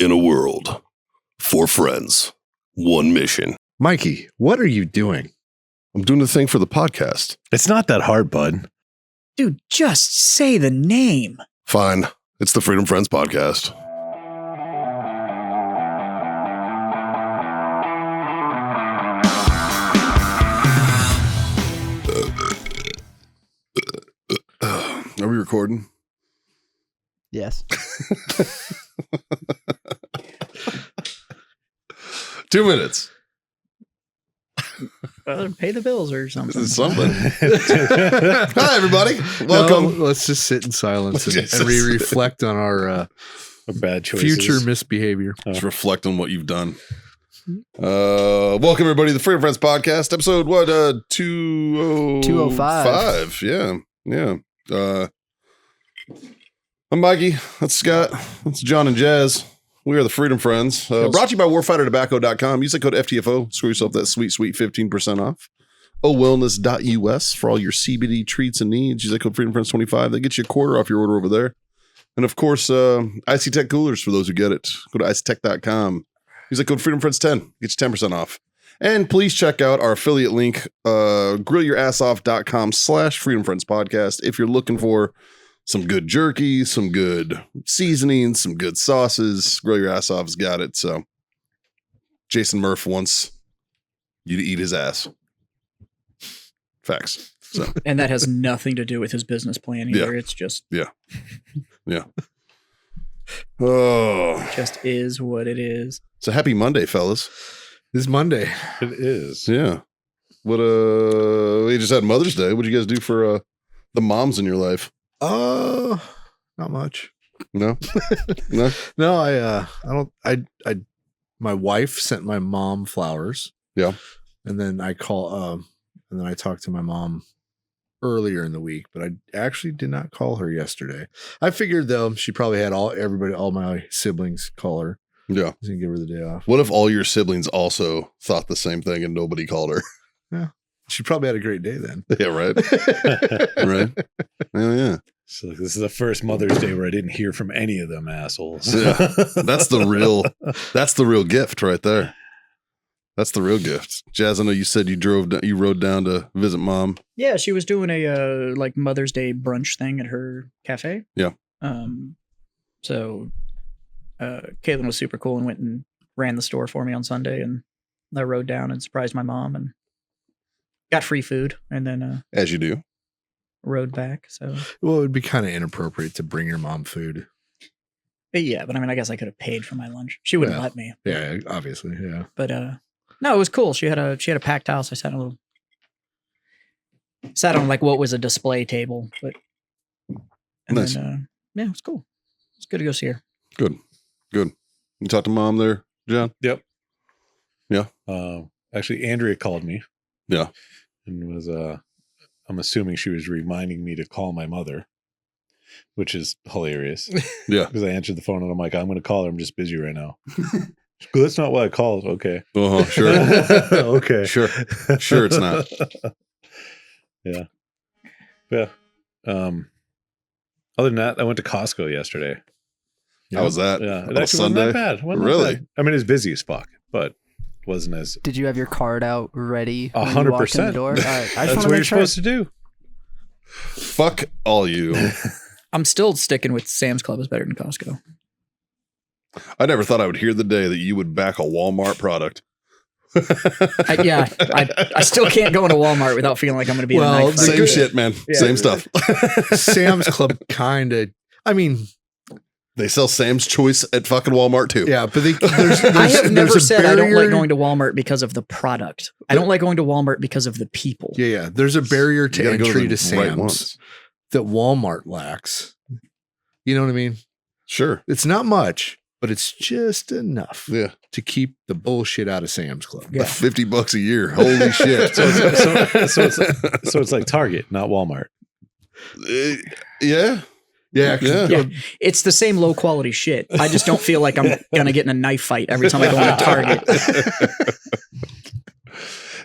In a world, 4 friends, 1 mission. Mikey, what are you doing? I'm doing the thing for the podcast. It's not that hard, bud. Dude, just say the name. Fine. It's the Freedom Friends podcast. Are we recording? Yes. 2 minutes. Pay the bills or something. Something. Hi, everybody. Welcome. No, let's just sit in silence and reflect on our bad choices. future misbehavior. Just reflect on what you've done. Welcome, everybody, to the Freedom Friends podcast, episode 205. Yeah. I'm Mikey. That's Scott. That's John and Jazz. We are the Freedom Friends. Brought to you by warfightertobacco.com. Use the code FTFO. Screw yourself that sweet 15% off. OWellness.us for all your CBD treats and needs. Use that code Freedom Friends 25. That gets you a quarter off your order over there. And of course, Icy Tech coolers for those who get it. Go to icytech.com. Use that code Freedom Friends 10. Get you 10% off. And please check out our affiliate link, grillyourassoff.com/Freedom Friends podcast if you're looking for some good jerky, some good seasonings, some good sauces. Grill Your Ass Off's got it. So Jason Murph wants you to eat his ass. Facts. So And that has nothing to do with his business plan either. Yeah. It's just oh, just is what it is. it's a happy Monday, fellas. This Monday. It is. Yeah. What we just had Mother's Day. What did you guys do for the moms in your life? Not much. No? No? No, my wife sent my mom flowers. Yeah. And then I talked to my mom earlier in the week, but I actually did not call her yesterday. I figured though she probably had all my siblings call her. Yeah. And give her the day off. What if all your siblings also thought the same thing and nobody called her? Yeah. She probably had a great day then. Yeah, right. Right. Oh, yeah. So this is the first Mother's Day where I didn't hear from any of them assholes. Yeah. That's the real gift right there. That's the real gift. Jazz, I know you said you rode down to visit mom. Yeah, she was doing a like Mother's Day brunch thing at her cafe. Yeah. So Caitlin was super cool and went and ran the store for me on Sunday, and I rode down and surprised my mom and got free food, and then As you do. rode back. So Well, it would be kind of inappropriate to bring your mom food. but I mean, I guess I could have paid for my lunch. She wouldn't Yeah. let me. Yeah, obviously. Yeah. But no, it was cool. She had a packed house. I sat on like what was a display table, but Nice. then yeah, it was cool. It's good to go see her. Good. You talked to mom there, John? Yep. Yeah. Actually, Andrea called me. Yeah. And was I'm assuming she was reminding me to call my mother, which is hilarious. Yeah. Because I answered the phone and I'm like, I'm going to call her. I'm just busy right now. She goes, that's not why I called. Okay. Uh-huh. Sure. Okay. Sure it's not. Yeah. Yeah. Other than that, I went to Costco yesterday. How was that? Yeah. It On a actually Sunday? wasn't that bad. Wasn't that Really? bad. I mean, it's busy as fuck, but wasn't as Did you have your card out ready? 100%. Door? I just That's want to what you're make sure. supposed to do. Fuck all you. I'm still sticking with Sam's Club is better than Costco. I never thought I would hear the day that you would back a Walmart product. I still can't go into Walmart without feeling like I'm going to be in a Well, knife fight. Same shit, man. Yeah. Same stuff. Sam's Club kind of, I mean, They sell Sam's Choice at fucking Walmart too. yeah, but there's I have never there's a said I don't like barrier- going to Walmart because of the product. I don't like going to Walmart because of the people. Yeah. There's a barrier You to gotta go entry to the right Sam's ones. that Walmart lacks. You know what I mean? Sure. It's not much, but it's just enough Yeah. to keep the bullshit out of Sam's Club. Yeah. $50 a year. Holy shit. So it's like Target, not Walmart. Yeah. Yeah. Yeah. It's the same low quality shit. I just don't feel like I'm going to get in a knife fight every time I go into Target.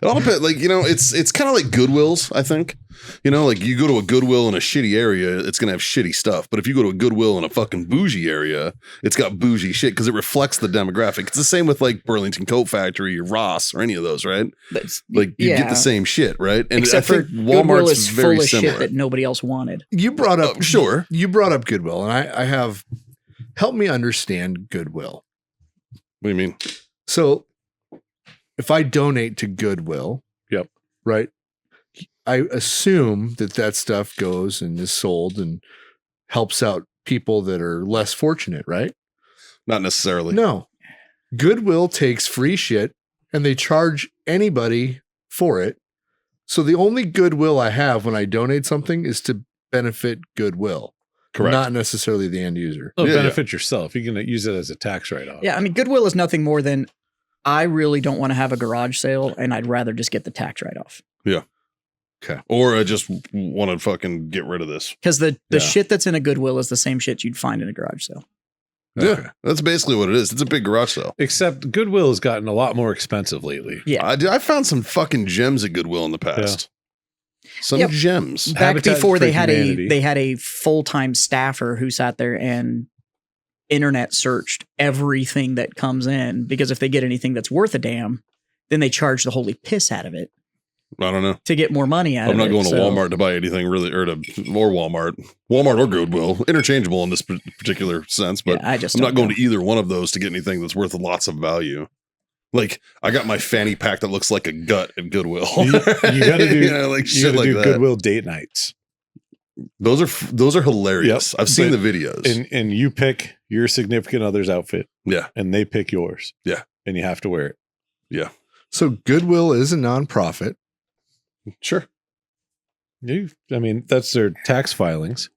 all depends. Like, it's kind of like Goodwills, I think. Like you go to a Goodwill in a shitty area, it's going to have shitty stuff. But if you go to a Goodwill in a fucking bougie area, it's got bougie shit because it reflects the demographic. It's the same with like Burlington Coat Factory or Ross or any of those, right? Like you get the same shit, right? And except I think for Goodwill is very full of similar. shit that nobody else wanted. You brought up sure. You brought up Goodwill, and I have helped me understand Goodwill. What do you mean? So if I donate to Goodwill, Yep. Right, I assume that stuff goes and is sold and helps out people that are less fortunate, right? Not necessarily. No. Goodwill takes free shit and they charge anybody for it. So the only goodwill I have when I donate something is to benefit Goodwill. Correct. Not necessarily the end user. It'll benefit yourself. You can use it as a tax write-off. Yeah, I mean, Goodwill is nothing more than I really don't want to have a garage sale, and I'd rather just get the tax write-off. Yeah. Okay. Or I just want to fucking get rid of this. Because the shit that's in a Goodwill is the same shit you'd find in a garage sale. Okay. Yeah, that's basically what it is. It's a big garage sale. Except Goodwill has gotten a lot more expensive lately. Yeah. I found some fucking gems at Goodwill in the past. Some Yep. gems. Back Habitat before for they had Humanity. a full-time staffer who sat there and internet searched everything that comes in, because if they get anything that's worth a damn, then they charge the holy piss out of it I don't know. to get more money out I'm of it. not going to So- Walmart to buy anything really, or Walmart or Goodwill. Interchangeable in this particular sense, but Yeah, I just I'm not don't going know. to either one of those to get anything that's worth lots of value. Like I got my fanny pack that looks like a gut at Goodwill. You got to do, like you shit gotta like do that. Goodwill date nights. Those are hilarious. Yep. I've seen But- the videos. And you pick your significant other's outfit. Yeah. And they pick yours. Yeah. And you have to wear it. Yeah, So Goodwill is a nonprofit. sure. I mean, that's their tax filings.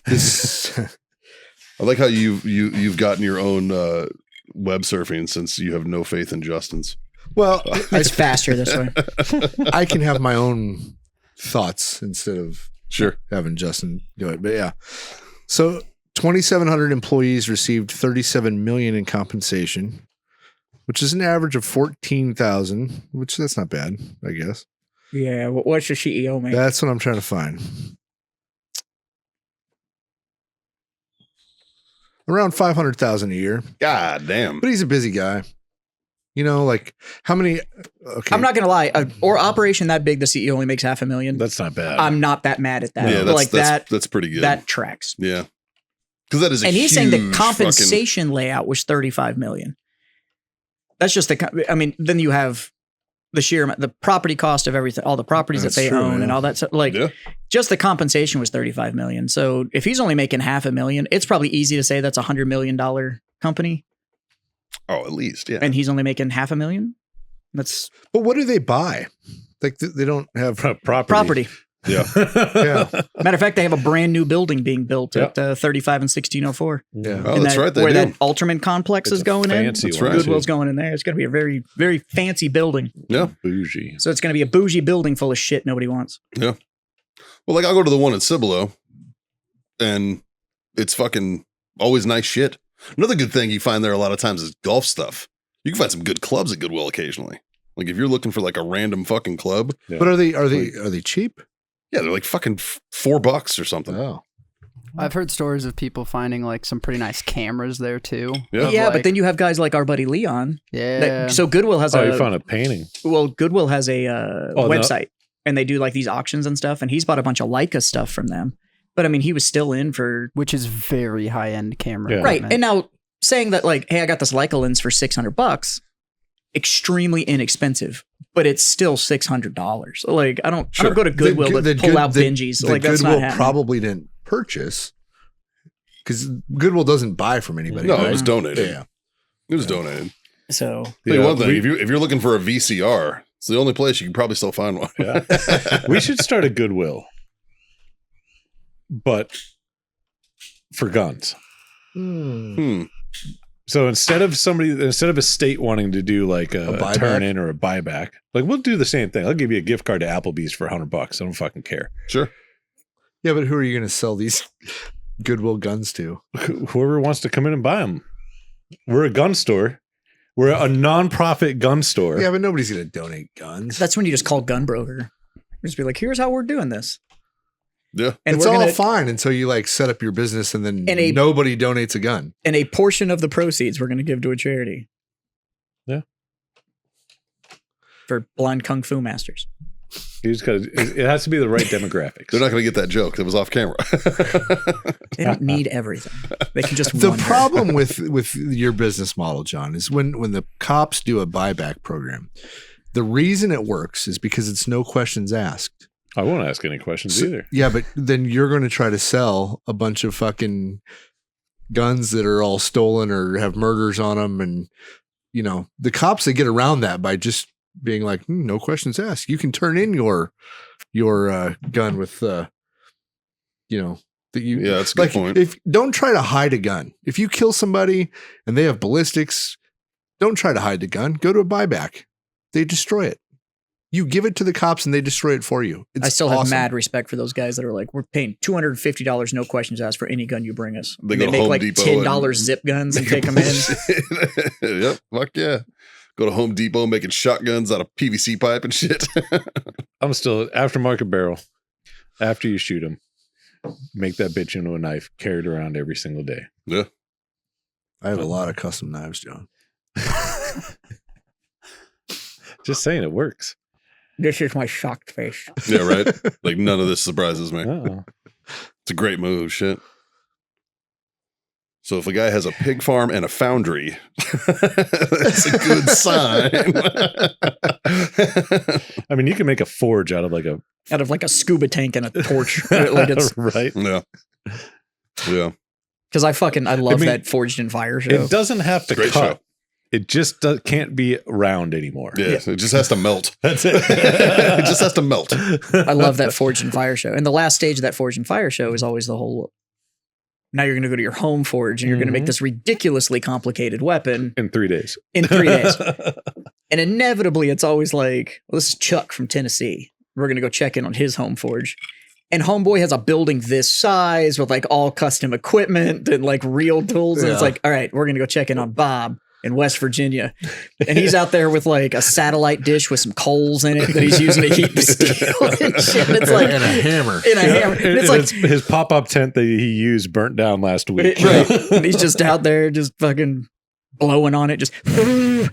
This I like how you've gotten your own web surfing since you have no faith in Justin's. well, It's faster this way. I can have my own thoughts instead of Sure. having Justin do it. But yeah. So 2,700 employees received $37 million in compensation, which is an average of 14,000, which that's not bad, I guess. Yeah, what's your CEO make? That's what I'm trying to find. Around 500,000 a year, God damn. but he's a busy guy. Like how many? Okay, I'm not gonna lie, or operation that big, the CEO only makes $500,000. That's not bad. I'm not that mad at that. Yeah, But that's pretty good. that tracks. Yeah. Because that is a And he's saying the huge compensation layout was $35 million. That's just then you have the sheer amount, the property cost of everything, all the properties That's that they true, own and yeah. all that stuff. Yeah. Just the compensation was $35 million. So if he's only making $500,000, it's probably easy to say that's $100 million company, Oh, at least, yeah. and he's only making $500,000. That's But what do they buy? Like they don't have. property. Yeah. Yeah, Matter of fact, they have a brand new building being built Yep. at 35 and 1604. yeah. Oh, that's right. They where do. that Ultraman complex It's is a going in. fancy That's one, right. Goodwill's too. going in there. It's going to be a very, very fancy building. Yeah. Bougie. So it's going to be a bougie building full of shit nobody wants. Well, like I'll go to the one in Cibolo and it's fucking always nice shit. Another good thing you find there a lot of times is golf stuff. You can find some good clubs at Goodwill occasionally. Like if you're looking for like a random fucking club, Yeah. But are they cheap? yeah, they're like fucking $4 or something. Oh, I've heard stories of people finding like some pretty nice cameras there too. Yeah. Of, Yeah, but like- then you have guys like our buddy Leon. yeah. So Goodwill has Oh, you found a painting. Goodwill has a Oh, no. website, and they do like these auctions and stuff. And he's bought a bunch of Leica stuff from them. But I mean, he was still in for which is very high end camera. Yeah. right. equipment. And now saying that like, hey, I got this Leica lens for $600, extremely inexpensive, but it's still $600. Like I don't go to Goodwill to pull out Benjis. The Like that's Goodwill not happening. probably didn't purchase because Goodwill doesn't buy from anybody. No, right? it was donated. Yeah. It was donated. So Tell you one thing, if you're looking for a VCR, it's the only place you can probably still find one. Yeah. We should start a Goodwill, but for guns. Hmm. So instead of a state wanting to do like a buyback? turn in or a buyback, like we'll do the same thing. I'll give you a gift card to Applebee's for $100. I don't fucking care. Sure. Yeah, but who are you going to sell these Goodwill guns to? Whoever wants to come in and buy them. We're a gun store. We're a non-profit gun store. Yeah, but nobody's gonna donate guns. That's when you just call gun broker. Just be like, here's how we're doing this. Yeah. And It's we're all gonna, fine until you like set up your business and then And a- nobody donates a gun. and a portion of the proceeds we're going to give to a charity. Yeah. For blind kung fu masters. You just gotta, it has to be the right demographics. They're not going to get that joke. It was off camera. They don't need everything. They can just The wonder. problem with your business model, John, is when the cops do a buyback program, the reason it works is because it's no questions asked. I won't ask any questions either. Yeah, but then you're going to try to sell a bunch of fucking guns that are all stolen or have murders on them. And, you know, the cops, they get around that by just being like, no questions asked. You can turn in your gun with, you know, that you, Yeah, that's a good point. If don't try to hide a gun. If you kill somebody and they have ballistics, don't try to hide the gun. Go to a buyback. They destroy it. You give it to the cops and they destroy it for you. It's I still have awesome. mad respect for those guys that are like, we're paying $250, no questions asked for any gun you bring us. They And go to make Home like Depot $10 and- zip guns and take them in. Yep. Fuck yeah. Go to Home Depot making shotguns out of PVC pipe and shit. I'm still aftermarket barrel. After you shoot them, make that bitch into a knife, carry it around every single day. Yeah. I have a lot of custom knives, John. Just saying, it works. This is my shocked face. Yeah, right. Like none of this surprises me. Uh-oh. It's a great move. Shit. So if a guy has a pig farm and a foundry, that's a good sign. I mean, you can make a forge out of like a Out of like a scuba tank and a torch. Like it's right. Yeah. Yeah. because I love mean, that Forged in Fire show. It doesn't have to Great cut. show. It just can't be round anymore. Yeah. It just has to melt. That's it. It just has to melt. I love that Forged in Fire show. And the last stage of that Forged in Fire show is always the whole. Now you're going to go to your home forge and you're going to make Mhm. this ridiculously complicated weapon In 3 days. in 3 days. And inevitably, it's always like, well, this is Chuck from Tennessee. We're going to go check in on his home forge. And Homeboy has a building this size with like all custom equipment and like real tools. And it's Yeah. like, all right, we're going to go check in on Bob in West Virginia. And he's out there with like a satellite dish with some coals in it that he's using to heat the steel and shit. It's like, and a hammer. in a hammer. And it's like, his pop-up tent that he used burnt down last week. right. And he's just out there just fucking blowing on it. Just, and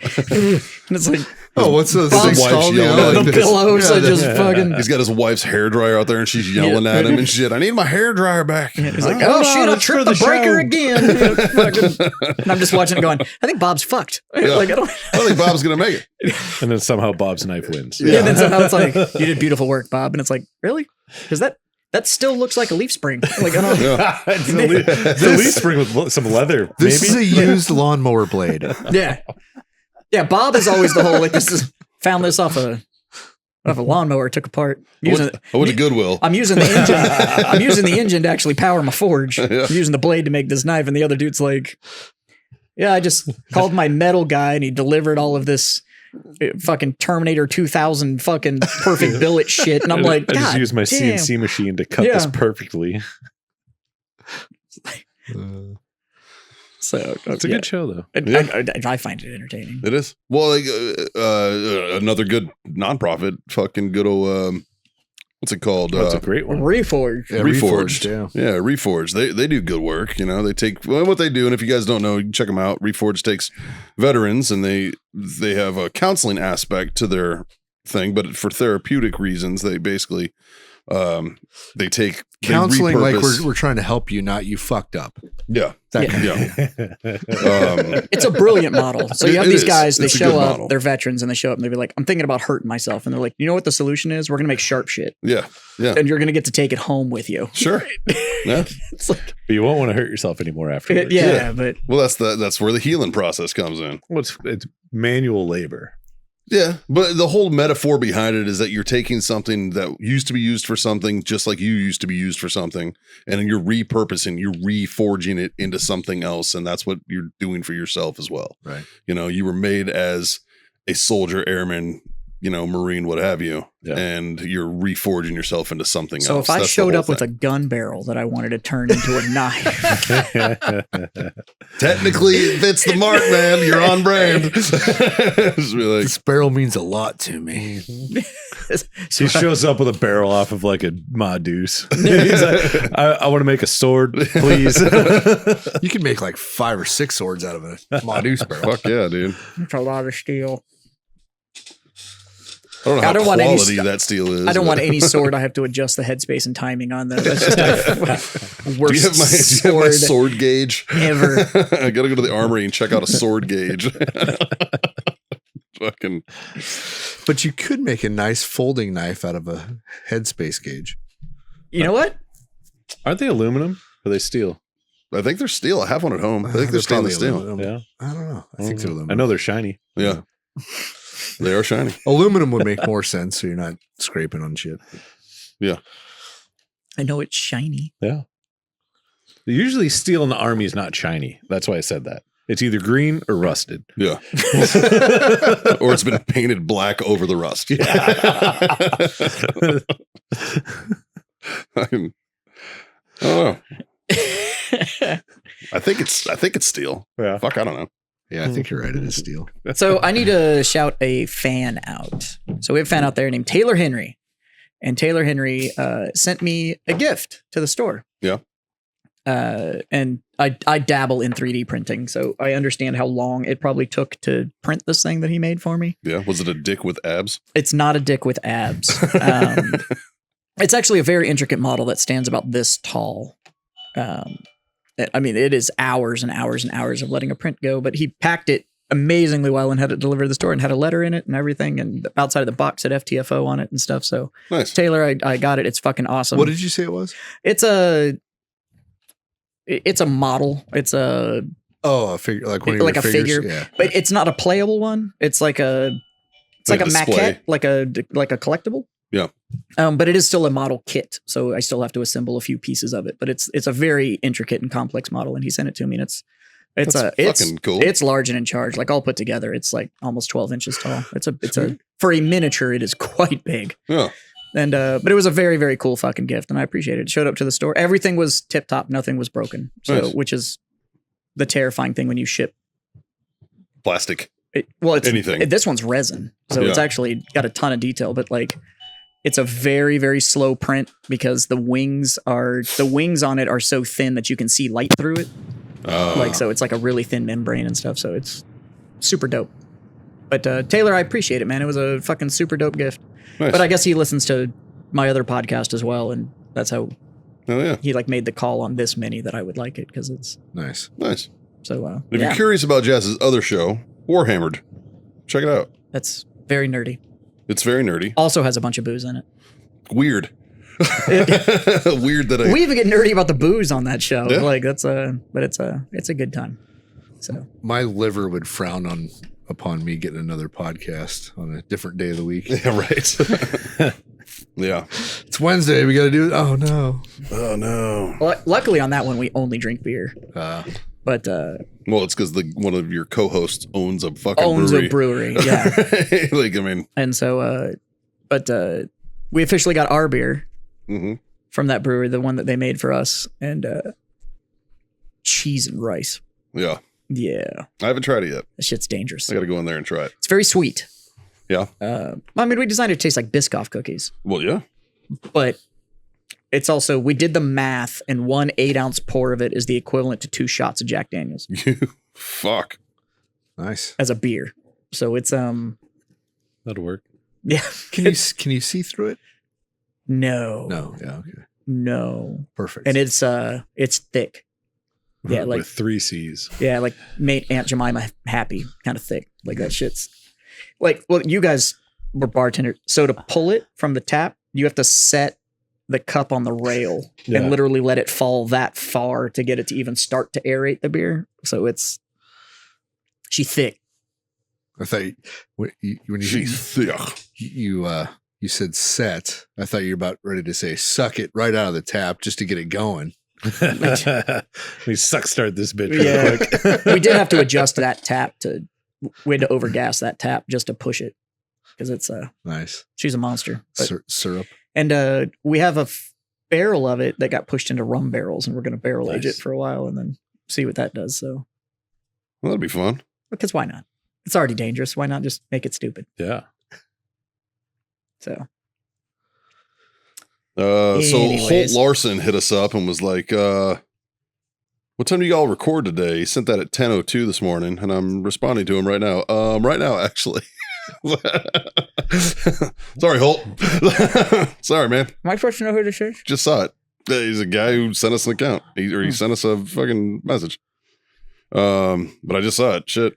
it's like, Oh, what's those Bob's things wife's called? yelling at the him. this- pillows yeah, are just yeah. fucking. He's got his wife's hairdryer out there and she's yelling at him and shit. I need my hairdryer back. He's like, Hold oh shit, on, I it's for tripped the the breaker show." again. Fucking- and I'm just watching it going, I think Bob's fucked. Yeah. Like, I don't. I don't think Bob's going to make it. And then somehow Bob's knife wins. Yeah. And then somehow it's like, you did beautiful work, Bob. And it's like, really? Because that still looks like a leaf spring. Like, I don't. Yeah. It's the leaf spring with some leather. This maybe? is a used lawnmower blade. Yeah. Yeah. Bob is always the whole like this is found this off a lawnmower, took apart. I went to Goodwill. I'm using the engine. I'm using the engine to actually power my forge. Yeah. I'm using the blade to make this knife, and the other dude's like, "Yeah, I just called my metal guy, and he delivered all of this fucking Terminator 2000 fucking perfect billet shit." And I'm like, I just God used my damn. CNC machine to cut this Yeah. perfectly. So It's a good show, though. I find it entertaining. It is. Well, like another good nonprofit, fucking good old what's it called? That's a great one. Reforged. Yeah, Reforged. yeah. Yeah, Reforged. They do good work. You know, they take what they do, and if you guys don't know, you can check them out. Reforged takes veterans, and they have a counseling aspect to their thing, but for therapeutic reasons, they basically they take Counseling, like repurpose- we're trying to help you, not you fucked up. yeah That kind yeah. It's a brilliant model. So you have It these is. guys, they It's a show good up, model. they're veterans, and they show up and they be like, I'm thinking about hurting myself. And they're like, you know what the solution is? We're going to make sharp shit. Yeah. And you're going to get to take it home with you. Sure. Yeah. It's like, But you won't want to hurt yourself anymore afterwards. yeah, but Well, that's where the healing process comes in. Well, it's manual labor. Yeah, but the whole metaphor behind it is that you're taking something that used to be used for something, just like you used to be used for something, and then you're repurposing, you're reforging it into something else, and that's what you're doing for yourself as well. Right. You know, you were made as a soldier, airman, marine, what have you, Yeah. and you're reforging yourself into something So else. if I That's the showed whole up with a thing. gun barrel that I wanted to turn into a knife, Technically, it fits the mark, man. You're on brand. Just be like, This barrel means a lot to me. He shows up with a barrel off of like a Ma Deuce. He's like, I want to make a sword, please. You can make like 5 or 6 swords out of a Maudus barrel. fuck yeah, dude. it's a lot of steel. I don't know I how don't want any quality that steel is. I don't but- want any sword I have to adjust the headspace and timing on, though. That's just a worst Do you have my sword sword gauge? ever. I gotta go to the armory and check out a sword gauge. Fucking But you could make a nice folding knife out of a headspace gauge. You know what? Aren't they aluminum? Or are they steel? I think they're steel. I have one at home. I think they're stainless steel. Yeah. I don't know. I think they're aluminum. I know they're shiny. Yeah. They are shiny. Aluminum would make more sense, so you're not scraping on shit. I know it's shiny. Yeah. Usually steel in the army is not shiny. That's why I said that. It's either green or rusted. Yeah. Or it's been painted black over the rust. I don't know. I think it's steel. Yeah. Fuck, I don't know. Yeah, I think you're right. It is steel. So I need to shout a fan out. So we have a fan out there named Taylor Henry. And Taylor Henry sent me a gift to the store. Yeah. And I dabble in 3D printing, so I understand how long it probably took to print this thing that he made for me. Yeah. Was it a dick with abs? It's not a dick with abs. It's actually a very intricate model that stands about this tall. I mean, it is hours and hours and hours of letting a print go, but he packed it amazingly well and had it delivered to the store and had a letter in it and everything, and outside of the box had FTFO on it and stuff. So Nice. Taylor, I got it. It's fucking awesome. What did you say it was? It's a model. It's a Oh, a figure, like one of Like your a figures? figure. Yeah. but it's not a playable one. It's like a Like a maquette, display. like a collectible. Yeah. But it is still a model kit, so I still have to assemble a few pieces of it. But it's a very intricate and complex model, and he sent it to me, and it's fucking cool. It's large and in charge. Like all put together, it's like almost 12 inches tall. It's a for a miniature, it is quite big. Yeah. And but it was a very, very cool fucking gift, and I appreciate it. It showed up to the store. Everything was tip top. Nothing was broken. So Nice. which is the terrifying thing when you ship. Plastic. It's Anything. This one's resin, so it's Yeah. actually got a ton of detail. But like, it's a very, very slow print because the wings on it are so thin that you can see light through it. So it's like a really thin membrane and stuff. So it's super dope. But Taylor, I appreciate it, man. It was a fucking super dope gift. Nice. But I guess he listens to my other podcast as well, and that's how Oh yeah. he like made the call on this mini that I would like it because it's Nice. Nice. so. If you're curious about Jazz's other show, Warhammered, check it out. That's very nerdy. It's very nerdy. Also has a bunch of booze in it. Weird. Weird that I. We even get nerdy about the booze on that show. Yeah. Like it's a good time. So My liver would frown upon me getting another podcast on a different day of the week. Yeah, right. Yeah. It's Wednesday. We got to do it. Oh, no. Oh no. luckily on that one we only drink beer, but Well, it's because one of your co-hosts owns a fucking owns brewery. a brewery. Yeah, Like, I mean, and so we officially got our beer mhm. from that brewery, the one that they made for us, and cheese and rice. Yeah. Yeah, I haven't tried it yet. that shit's dangerous. I got to go in there and try it. It's very sweet. Yeah. I mean, we designed it to taste like Biscoff cookies, Well, yeah. but it's also, we did the math, and 1 8-ounce pour of it is the equivalent to 2 shots of Jack Daniels You fuck. Nice. as a beer. So it's That'll work. yeah. Can you see through it? No. No. Yeah. Okay. No. Perfect. And it's thick. Yeah, like With 3 C's. like made Aunt Jemima happy, kind of thick. Like that shit's like, well, you guys were bartenders, so to pull it from the tap, you have to set the cup on the rail Yeah. and literally let it fall that far to get it to even start to aerate the beer. So she thick. I thought when you She's thick. you said set. I thought you were about ready to say suck it right out of the tap just to get it going. We suck start this bitch Yeah. real quick. We did have to adjust that tap we had to overgas that tap just to push it. because it's Nice. she's a monster. But, Syrup. and we have a barrel of it that got pushed into rum barrels, and we're going to barrel age it for a while and then see what that does. So Well, that'd be fun. because why not? It's already dangerous. Why not just make it stupid? Yeah. So So Holt Anyways. Larson hit us up and was like, what time do y'all record today? He sent that at 10:02 this morning, and I'm responding to him right now. Right now, actually. Sorry, Holt. Sorry, man. am I supposed to know who this is? Just saw it. He's a guy who sent us an account. He sent us a fucking message. But I just saw it. Shit.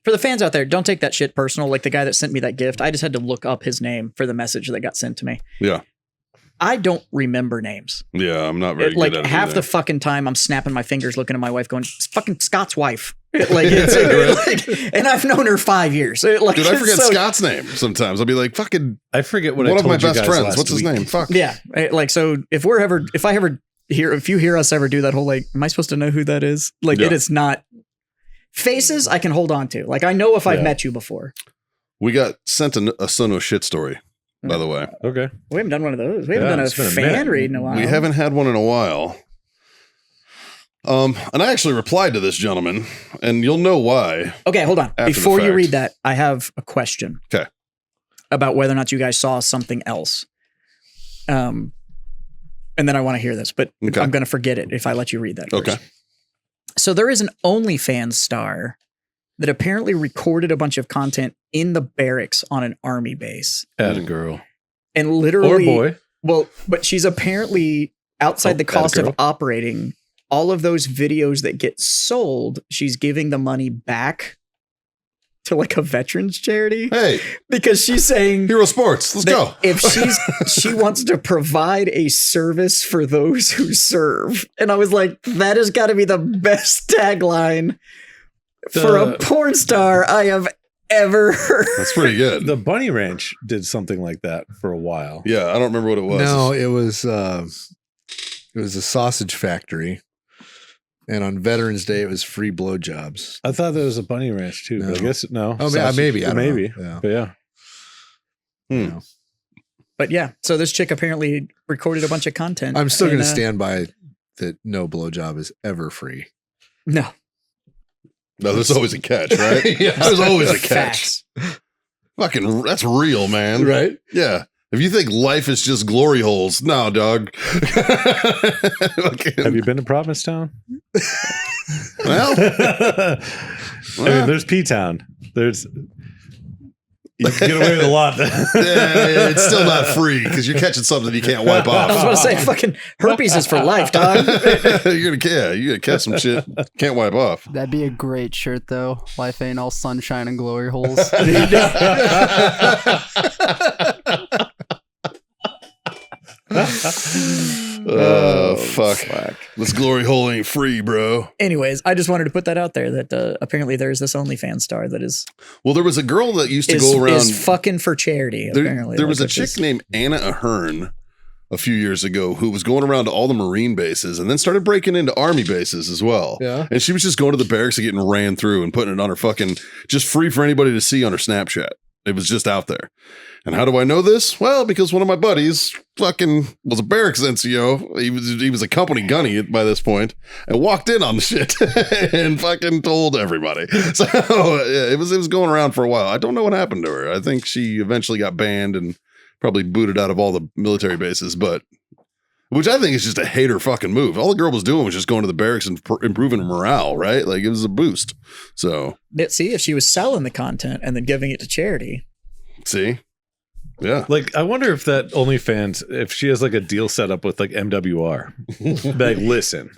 For the fans out there, don't take that shit personal. Like the guy that sent me that gift, I just had to look up his name for the message that got sent to me. Yeah. I don't remember names. Yeah, I'm not very good Like at it. half either. the fucking time, I'm snapping my fingers, looking at my wife, going, "It's fucking Scott's wife." Like, and I've known her 5 years. Like, Dude, I forget so- Scott's name sometimes. I'll be like, fucking I forget what I one of told my you best guys friends. last What's his week. name? Fuck. Yeah, like so. If you hear us ever do that whole like, am I supposed to know who that is? Like, Yeah. it is not. Faces I can hold on to. Like I know if I've Yeah. met you before. We got sent a So No Shit story, by the way. Okay. We haven't done one of those. We haven't Yeah, done a it's been a fan minute. read in a while. We haven't had one in a while. And I actually replied to this gentleman, and you'll know why. Okay, hold on. After the Before you fact. read that, I have a question. Okay. About whether or not you guys saw something else. And then I want to hear this, but Okay. I'm going to forget it if I let you read that first. Okay. So there is an OnlyFans star that apparently recorded a bunch of content in the barracks on an army base. Add a girl. And Or literally, boy. well, but she's apparently outside Oh, the cost atta of girl. operating. All of those videos that get sold, she's giving the money back to like a veterans charity Hey, because she's saying Hero Sports. Let's that go. if she wants to provide a service for those who serve. And I was like, that has got to be the best tagline for a porn star I have ever heard. That's pretty good. The Bunny Ranch did something like that for a while. Yeah, I don't remember what it was. No, it was a sausage factory. And on Veterans Day, it was free blowjobs. I thought there was a Bunny Ranch too. No. But I guess no. Oh, Sausage- maybe. I don't maybe. know. Yeah. But yeah. Hmm. But yeah, so this chick apparently recorded a bunch of content. I'm still going to and, stand by that no blowjob is ever free. No. No, there's always a catch, right? Yeah. There's always a catch. Facts. Fucking, that's real, man. Right? Yeah. If you think life is just glory holes, no, dog. Fucking- Have you been to Provincetown? well, I mean, there's P-Town. There's you can get away with a lot. yeah, it's still not free because you're catching something you can't wipe I was off. about to say, fucking herpes is for life, dog. you're gonna catch some shit can't wipe off. That'd be a great shirt, though. Life ain't all sunshine and glory holes. Oh, fuck. This glory hole ain't free, bro. Anyways, I just wanted to put that out there that apparently there's this OnlyFans star that is Well, there was a girl that used to go around. is fucking for charity. Apparently, There was a which chick is- named Anna Ahern a few years ago who was going around to all the Marine bases and then started breaking into Army bases as well. Yeah. And she was just going to the barracks and getting ran through and putting it on her fucking, just free for anybody to see on her Snapchat. It was just out there. And how do I know this? Well, because one of my buddies fucking was a barracks NCO. He was a company gunny by this point and walked in on the shit and fucking told everybody. So yeah, it was going around for a while. I don't know what happened to her. I think she eventually got banned and probably booted out of all the military bases, but which I think is just a hater fucking move. All the girl was doing was just going to the barracks and improving morale, right? Like it was a boost. So See, if she was selling the content and then giving it to charity, see, yeah. Like, I wonder if that OnlyFans, if she has like a deal set up with like MWR. Like, listen,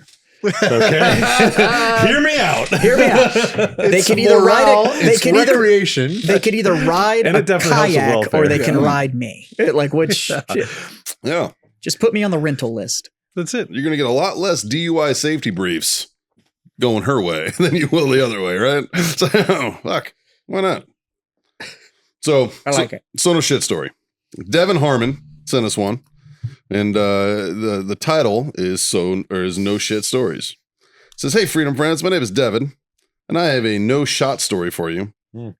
okay, hear me out. hear me out. They It's can either morale, ride it. They it's can either recreation. they can either ride And a it definitely helps with kayak welfare. or they can Yeah. ride me. Like which? Shit. Yeah. Just put me on the rental list. That's it. You're going to get a lot less DUI safety briefs going her way than you will the other way, right? So, fuck. Why not? So, I like it. So no shit story. Devin Harmon sent us one. And the title is No Shit Stories. It says, "Hey, Freedom Friends, my name is Devin, and I have a no shot story for you." Hmm.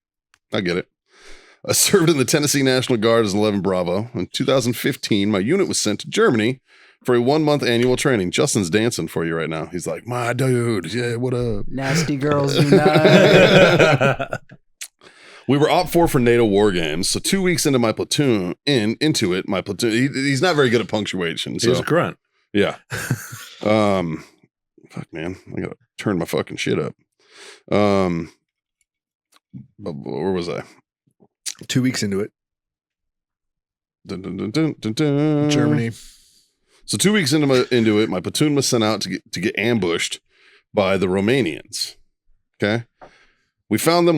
I get it. I served in the Tennessee National Guard as an 11 Bravo. In 2015, my unit was sent to Germany for a 1-month annual training. Justin's dancing for you right now. He's like, my dude, yeah, what up? Nasty girls unite. We were op 4 for NATO war games. So 2 weeks into my platoon, my platoon, he's not very good at punctuation. He So was a grunt. yeah. Fuck, man. I gotta turn my fucking shit up. Where was I? 2 weeks into it. Dun, dun, dun, dun, dun, dun. Germany. So 2 weeks into it, my platoon was sent out to get ambushed by the Romanians. Okay. We found them.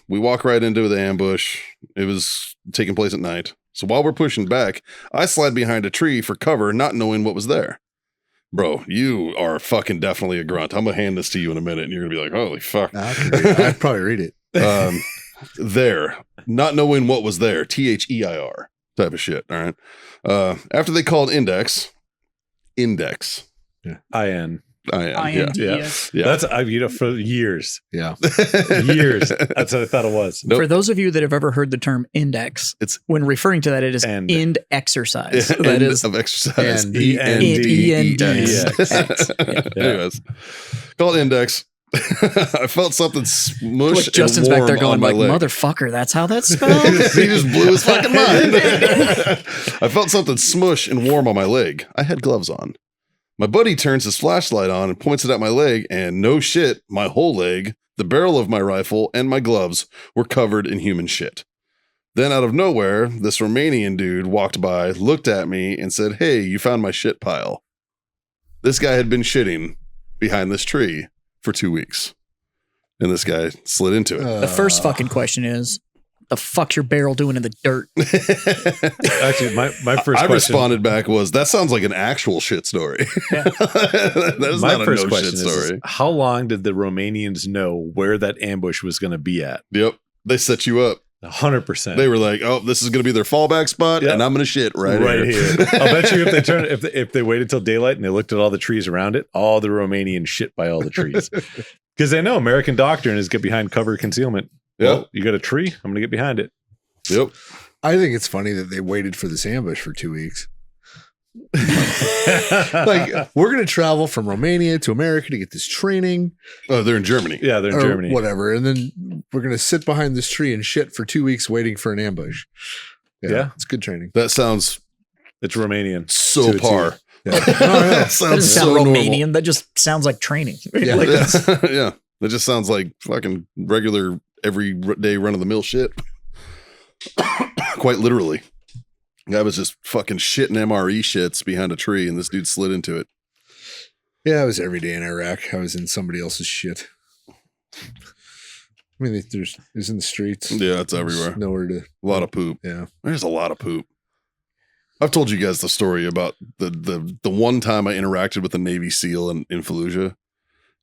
We walk right into the ambush. It was taking place at night. So while we're pushing back, I slide behind a tree for cover, not knowing what was there. Bro, you are fucking definitely a grunt. I'm gonna hand this to you in a minute, and you're gonna be like, "Holy fuck!" I'd probably read it. There, not knowing what was there. THEIR type of shit. All right. After they called index. IN. Yeah. Yeah. That's for years. Yeah. Years. That's what I thought it was. Nope. For those of you that have ever heard the term index, It's when referring to that, it is End. end exercise. End That is of exercise. And ENDEX. Anyways, called index. I felt something smush. Like Justin's and warm back there going on my like, leg. motherfucker, that's how that's spelled? He just blew his fucking mind. I felt something smush and warm on my leg. I had gloves on. My buddy turns his flashlight on and points it at my leg, and no shit, my whole leg, the barrel of my rifle, and my gloves were covered in human shit. Then out of nowhere, this Romanian dude walked by, looked at me, and said, "Hey, you found my shit pile." This guy had been shitting behind this tree for 2 weeks. And this guy slid into it. The first fucking question is, the fuck's your barrel doing in the dirt? Actually, my first I question. responded back was, that sounds like an actual shit story. Yeah. That is My not first a no question shit is, story. how long did the Romanians know where that ambush was going to be at? Yep. They set you up. 100%. They were like, "Oh, this is going to be their fallback spot, Yep. and I'm going to shit right here. I'll bet you if they waited till daylight and they looked at all the trees around it, all the Romanians shit by all the trees. Because they know American doctrine is get behind cover concealment. Yeah. Well, you got a tree, I'm going to get behind it. Yep. I think it's funny that they waited for this ambush for 2 weeks. Like, we're going to travel from Romania to America to get this training. Oh, they're in Germany. Yeah, they're in or Germany. whatever. And then we're going to sit behind this tree and shit for 2 weeks waiting for an ambush. Yeah. It's good training. That sounds It's Romanian. so To a par. Yeah. That That sounds doesn't so sound normal. Romanian. That just sounds like training. Yeah. Like, Yeah. Yeah. That just sounds like fucking regular everyday run of the mill shit. Quite literally. Guy was just fucking shitting MRE shits behind a tree, and this dude slid into it. Yeah, I was every day in Iraq. I was in somebody else's shit. I mean, there's in the streets. Yeah, it's There's everywhere. nowhere to. A lot of poop. Yeah. There's a lot of poop. I've told you guys the story about the one time I interacted with a Navy SEAL in Fallujah.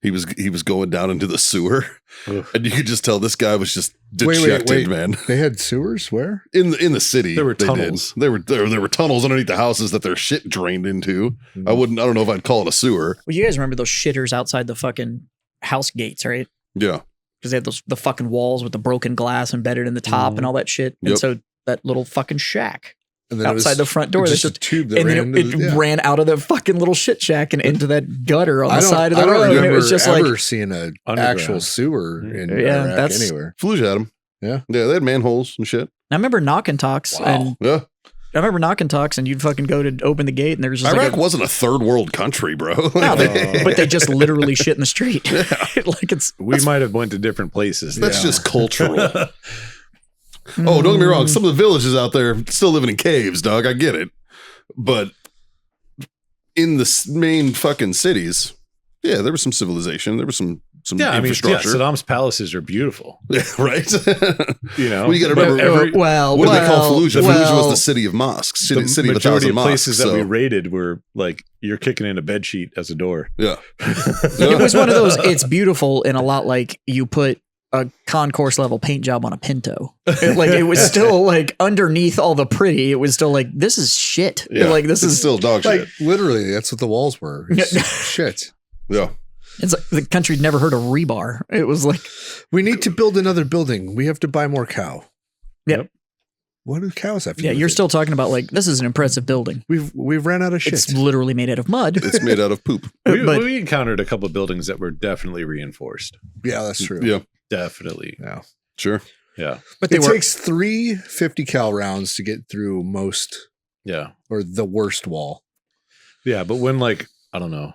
He was going down into the sewer, Ugh. and you could just tell this guy was just Wait, dejected, man. They had sewers? Where? In the city, There were they did. tunnels. There were tunnels underneath the houses that their shit drained into. Mm-hmm. I don't know if I'd call it a sewer. well, you guys remember those shitters outside the fucking house gates, right? Yeah, Because they had the fucking walls with the broken glass embedded in the top and all that shit. And Yep. so that little fucking shack And then it was outside the front door, that's just a just tube that and ran. then it ran out of the fucking little shit shack and into that gutter on the side of the I don't road. And it remember was just ever like, seeing an Underground. actual sewer in Yeah, Iraq that's- anywhere. Fallujah had them. Yeah. Yeah, they had manholes and shit. I remember knock and talks, and Yeah, you'd fucking go to open the gate, and there was just Iraq like a, wasn't a third world country, bro. no, but they just literally shit in the street. Like it's We might have went to different places. That's Yeah. just cultural. Oh, don't get me wrong. Some of the villages out there still living in caves, dog. I get it. But in the main fucking cities, yeah, there was some civilization. There was some yeah, I mean, yeah, infrastructure. Saddam's palaces are beautiful. Yeah, right? You know, Well, you gotta remember well, what do they call Fallujah? Fallujah well, was the city of mosques. the City of a majority thousand of mosques. places that so, we raided were like you're kicking in a bed sheet as a door. yeah. it was one of those. It's beautiful and a lot like you put a concourse level paint job on a Pinto. It was still like underneath all the pretty. It was still like this is shit. Yeah. Like this It's is still dog Like, shit. literally, that's what the walls were. It's shit. Yeah. it's like the country'd never heard of rebar. It was like We need to build another building. We have to buy more cow. What do cows have to do Yeah, with you're it? still talking about like this is an impressive building. We've ran out of shit. It's literally made out of mud. It's made out of poop. But we encountered a couple of buildings that were definitely reinforced. Yeah, that's true. Yeah, Definitely. Yeah. sure. Yeah. but they It were takes 3 50 cal rounds to get through most Yeah. or the worst wall. Yeah. But when, like, I don't know,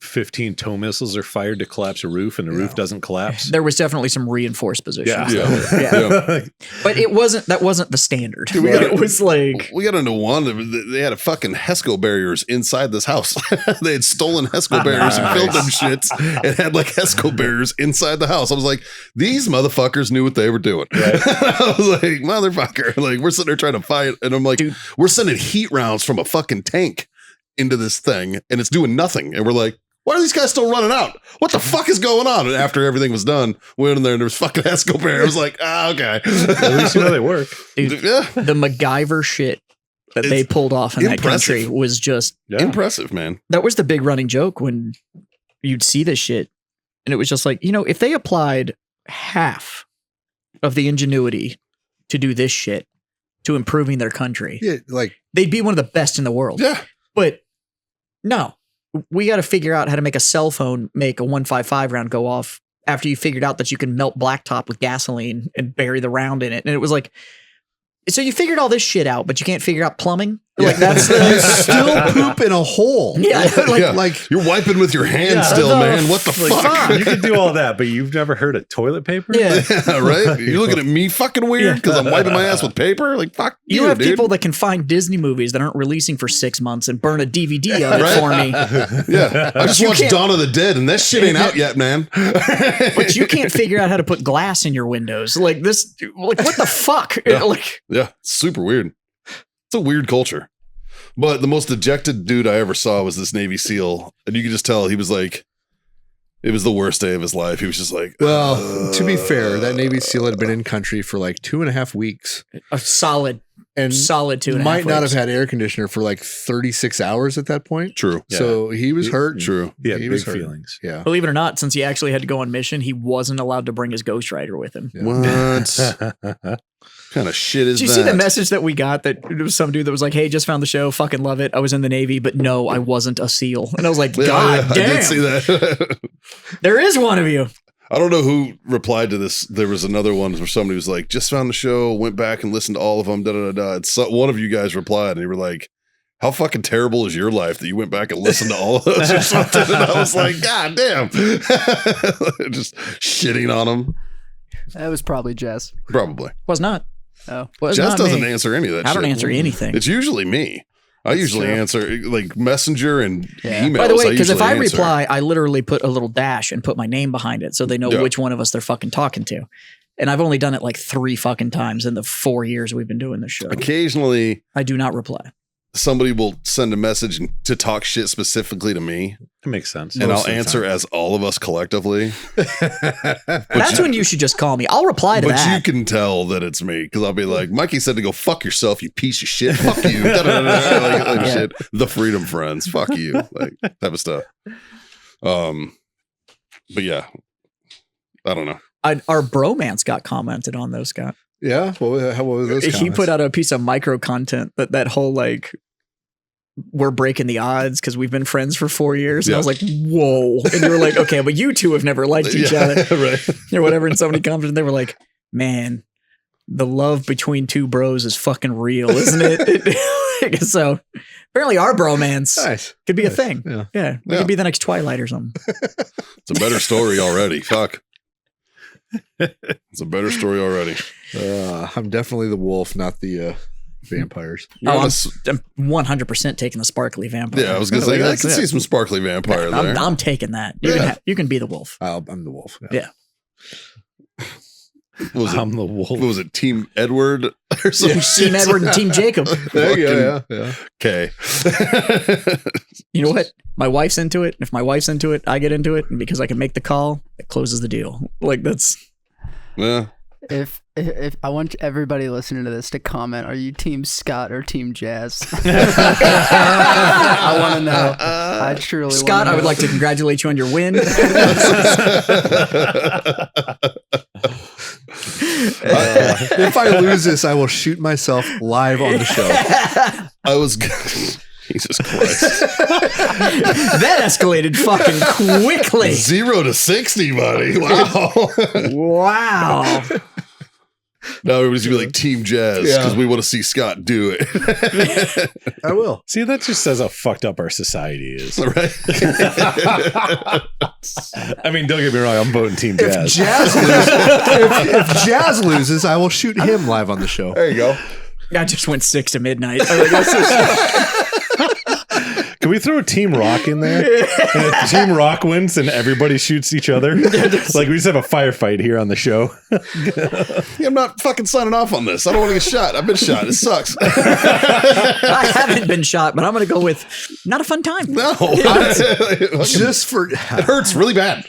15 tow missiles are fired to collapse a roof and the roof doesn't collapse. there was definitely some reinforced positions. Yeah. Yeah. But that wasn't the standard. we got- It was like We got into one. They had a fucking HESCO barriers inside this house. They had stolen HESCO barriers and filled them shits and had like HESCO barriers inside the house. I was like, these motherfuckers knew what they were doing. I was like, motherfucker. Like, we're sitting there trying to fight. And I'm like, Dude. we're sending heat rounds from a fucking tank into this thing and it's doing nothing. And we're like, why are these guys still running out? What the fuck is going on? And after everything was done, we went in there and there was fucking HESCO barriers. I was like, okay. At least you know they work. dude, Yeah. the MacGyver shit that they It's pulled off in that impressive. country was just Yeah. Impressive, man. that was the big running joke when you'd see this shit. And it was just like, if they applied half of the ingenuity to do this shit to improving their country, Yeah, like they'd be one of the best in the world. Yeah. But no, we got to figure out how to make a cell phone make a 155 round go off after you figured out that you can melt blacktop with gasoline and bury the round in it. And it was like, so you figured all this shit out, but you can't figure out plumbing? Like that's you still poop in a hole. Yeah. Yeah. Like You're wiping with your hand Yeah, still, the man. What the fuck? You can do all that, but you've never heard of toilet paper? Yeah. Yeah, right? You're looking at me fucking weird because I'm wiping my ass with paper? Like, fuck You you, have dude. people that can find Disney movies that aren't releasing for 6 months and burn a DVD of it Right? for me. Yeah. I just You watched can't- Dawn of the Dead and that shit ain't out yet, man. But you can't figure out how to put glass in your windows. Like this, like what the fuck? Yeah. Like Yeah, super weird. It's a weird culture. But the most dejected dude I ever saw was this Navy SEAL. And you could just tell he was like, it was the worst day of his life. He was just like, well, to be fair, that Navy SEAL had been in country for like 2.5 weeks a solid and 2.5 might not have weeks. had air conditioner for like 36 hours at that point. True. So he was hurt. True. He had He big was hurt. feelings. Yeah. Believe it or not, since he actually had to go on mission, he wasn't allowed to bring his Ghost Rider with him. What kind of shit is Did you that? see the message that we got that it was some dude that was like, hey, just found the show, fucking love it. I was in the Navy, but no, I wasn't a SEAL. And I was like, Yeah, God yeah, damn, I did see that. there is one of you. I don't know who replied to this. There was another one where somebody was like, just found the show, went back and listened to all of them, da da da da. It's one of you guys replied and you were like, how fucking terrible is your life that you went back and listened to all of those or something? And I was like, God damn. Just shitting on them. That was probably Jess. Probably. Was not. Oh, Was Jess not doesn't me. answer any of that I don't shit. answer anything. It's usually me. I usually true. answer like Messenger and Yeah. emails. By the way, because if usually I answer. reply, I literally put a little dash and put my name behind it so they know Yeah. which one of us they're fucking talking to. And I've only done it like 3 fucking times in the 4 years we've been doing this show. occasionally I do not reply. somebody will send a message to talk shit specifically to me, That makes sense. and Most I'll of the answer time. as all of us collectively. That's when you should just call me. I'll reply to But you that. can tell that it's me because I'll be like, Mikey said to go fuck yourself, you piece of shit. Fuck you. Like Yeah. shit. The Freedom Friends. Fuck you. Like type of stuff. But yeah, I don't know. Our bromance got commented on though, Scott. Yeah. What was those? He comments? put out a piece of micro content that whole like we're breaking the odds because we've been friends for 4 years. And I was like, whoa. And you were like, okay, but you two have never liked each other Right. or whatever. And somebody commented, they were like, man, the love between two bros is fucking real, isn't it? So apparently our bromance Nice. could be a Nice. thing. Yeah. Yeah. We Yeah. could be the next Twilight or something. It's a better story already. Fuck. It's a better story already. I'm definitely the wolf, not the vampires. You're Oh, on I'm, a s- I'm 100% taking the sparkly vampire. yeah, I was gonna say I can see some sparkly vampire there. I'm taking that. You can be the wolf. I'm the wolf. Yeah. What was it? I'm the wolf. What was it? Team Edward or some Yeah. shit? Team Edward and Team Jacob. There you go. Yeah. Okay. You know what? My wife's into it. If my wife's into it, I get into it. And because I can make the call, it closes the deal. Like that's Yeah. If I want everybody listening to this to comment, are you Team Scott or Team Jazz? I want to know. I truly Scott, wanna I would know. like to congratulate you on your win. If I lose this, I will shoot myself live on the show. I was. Jesus Christ. That escalated fucking quickly. 0 to 60, buddy. Wow. Wow. Now everybody's gonna be like Team Jazz because we want to see Scott do it. I will. See, that just says how fucked up our society is. Right? I mean, don't get me wrong, I'm voting Team Jazz. If Jazz loses, I will shoot him live on the show. There you go. I just went 6 to midnight. I was like, that's just- Can we throw Team Rock in there? And if Team Rock wins and everybody shoots each other? Like, we just have a firefight here on the show. Yeah, I'm not fucking signing off on this. I don't want to get shot. I've been shot. It sucks. I haven't been shot, but I'm going to go with not a fun time. No. Just for It hurts really bad.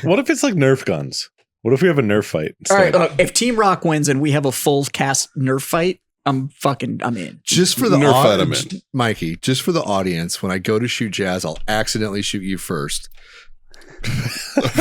What if it's like Nerf guns? What if we have a Nerf fight All instead? right, if Team Rock wins and we have a full cast Nerf fight, I'm in. Just for the Nerf fight, I'm audience, in. Mikey, just for the audience, when I go to shoot Jazz, I'll accidentally shoot you first.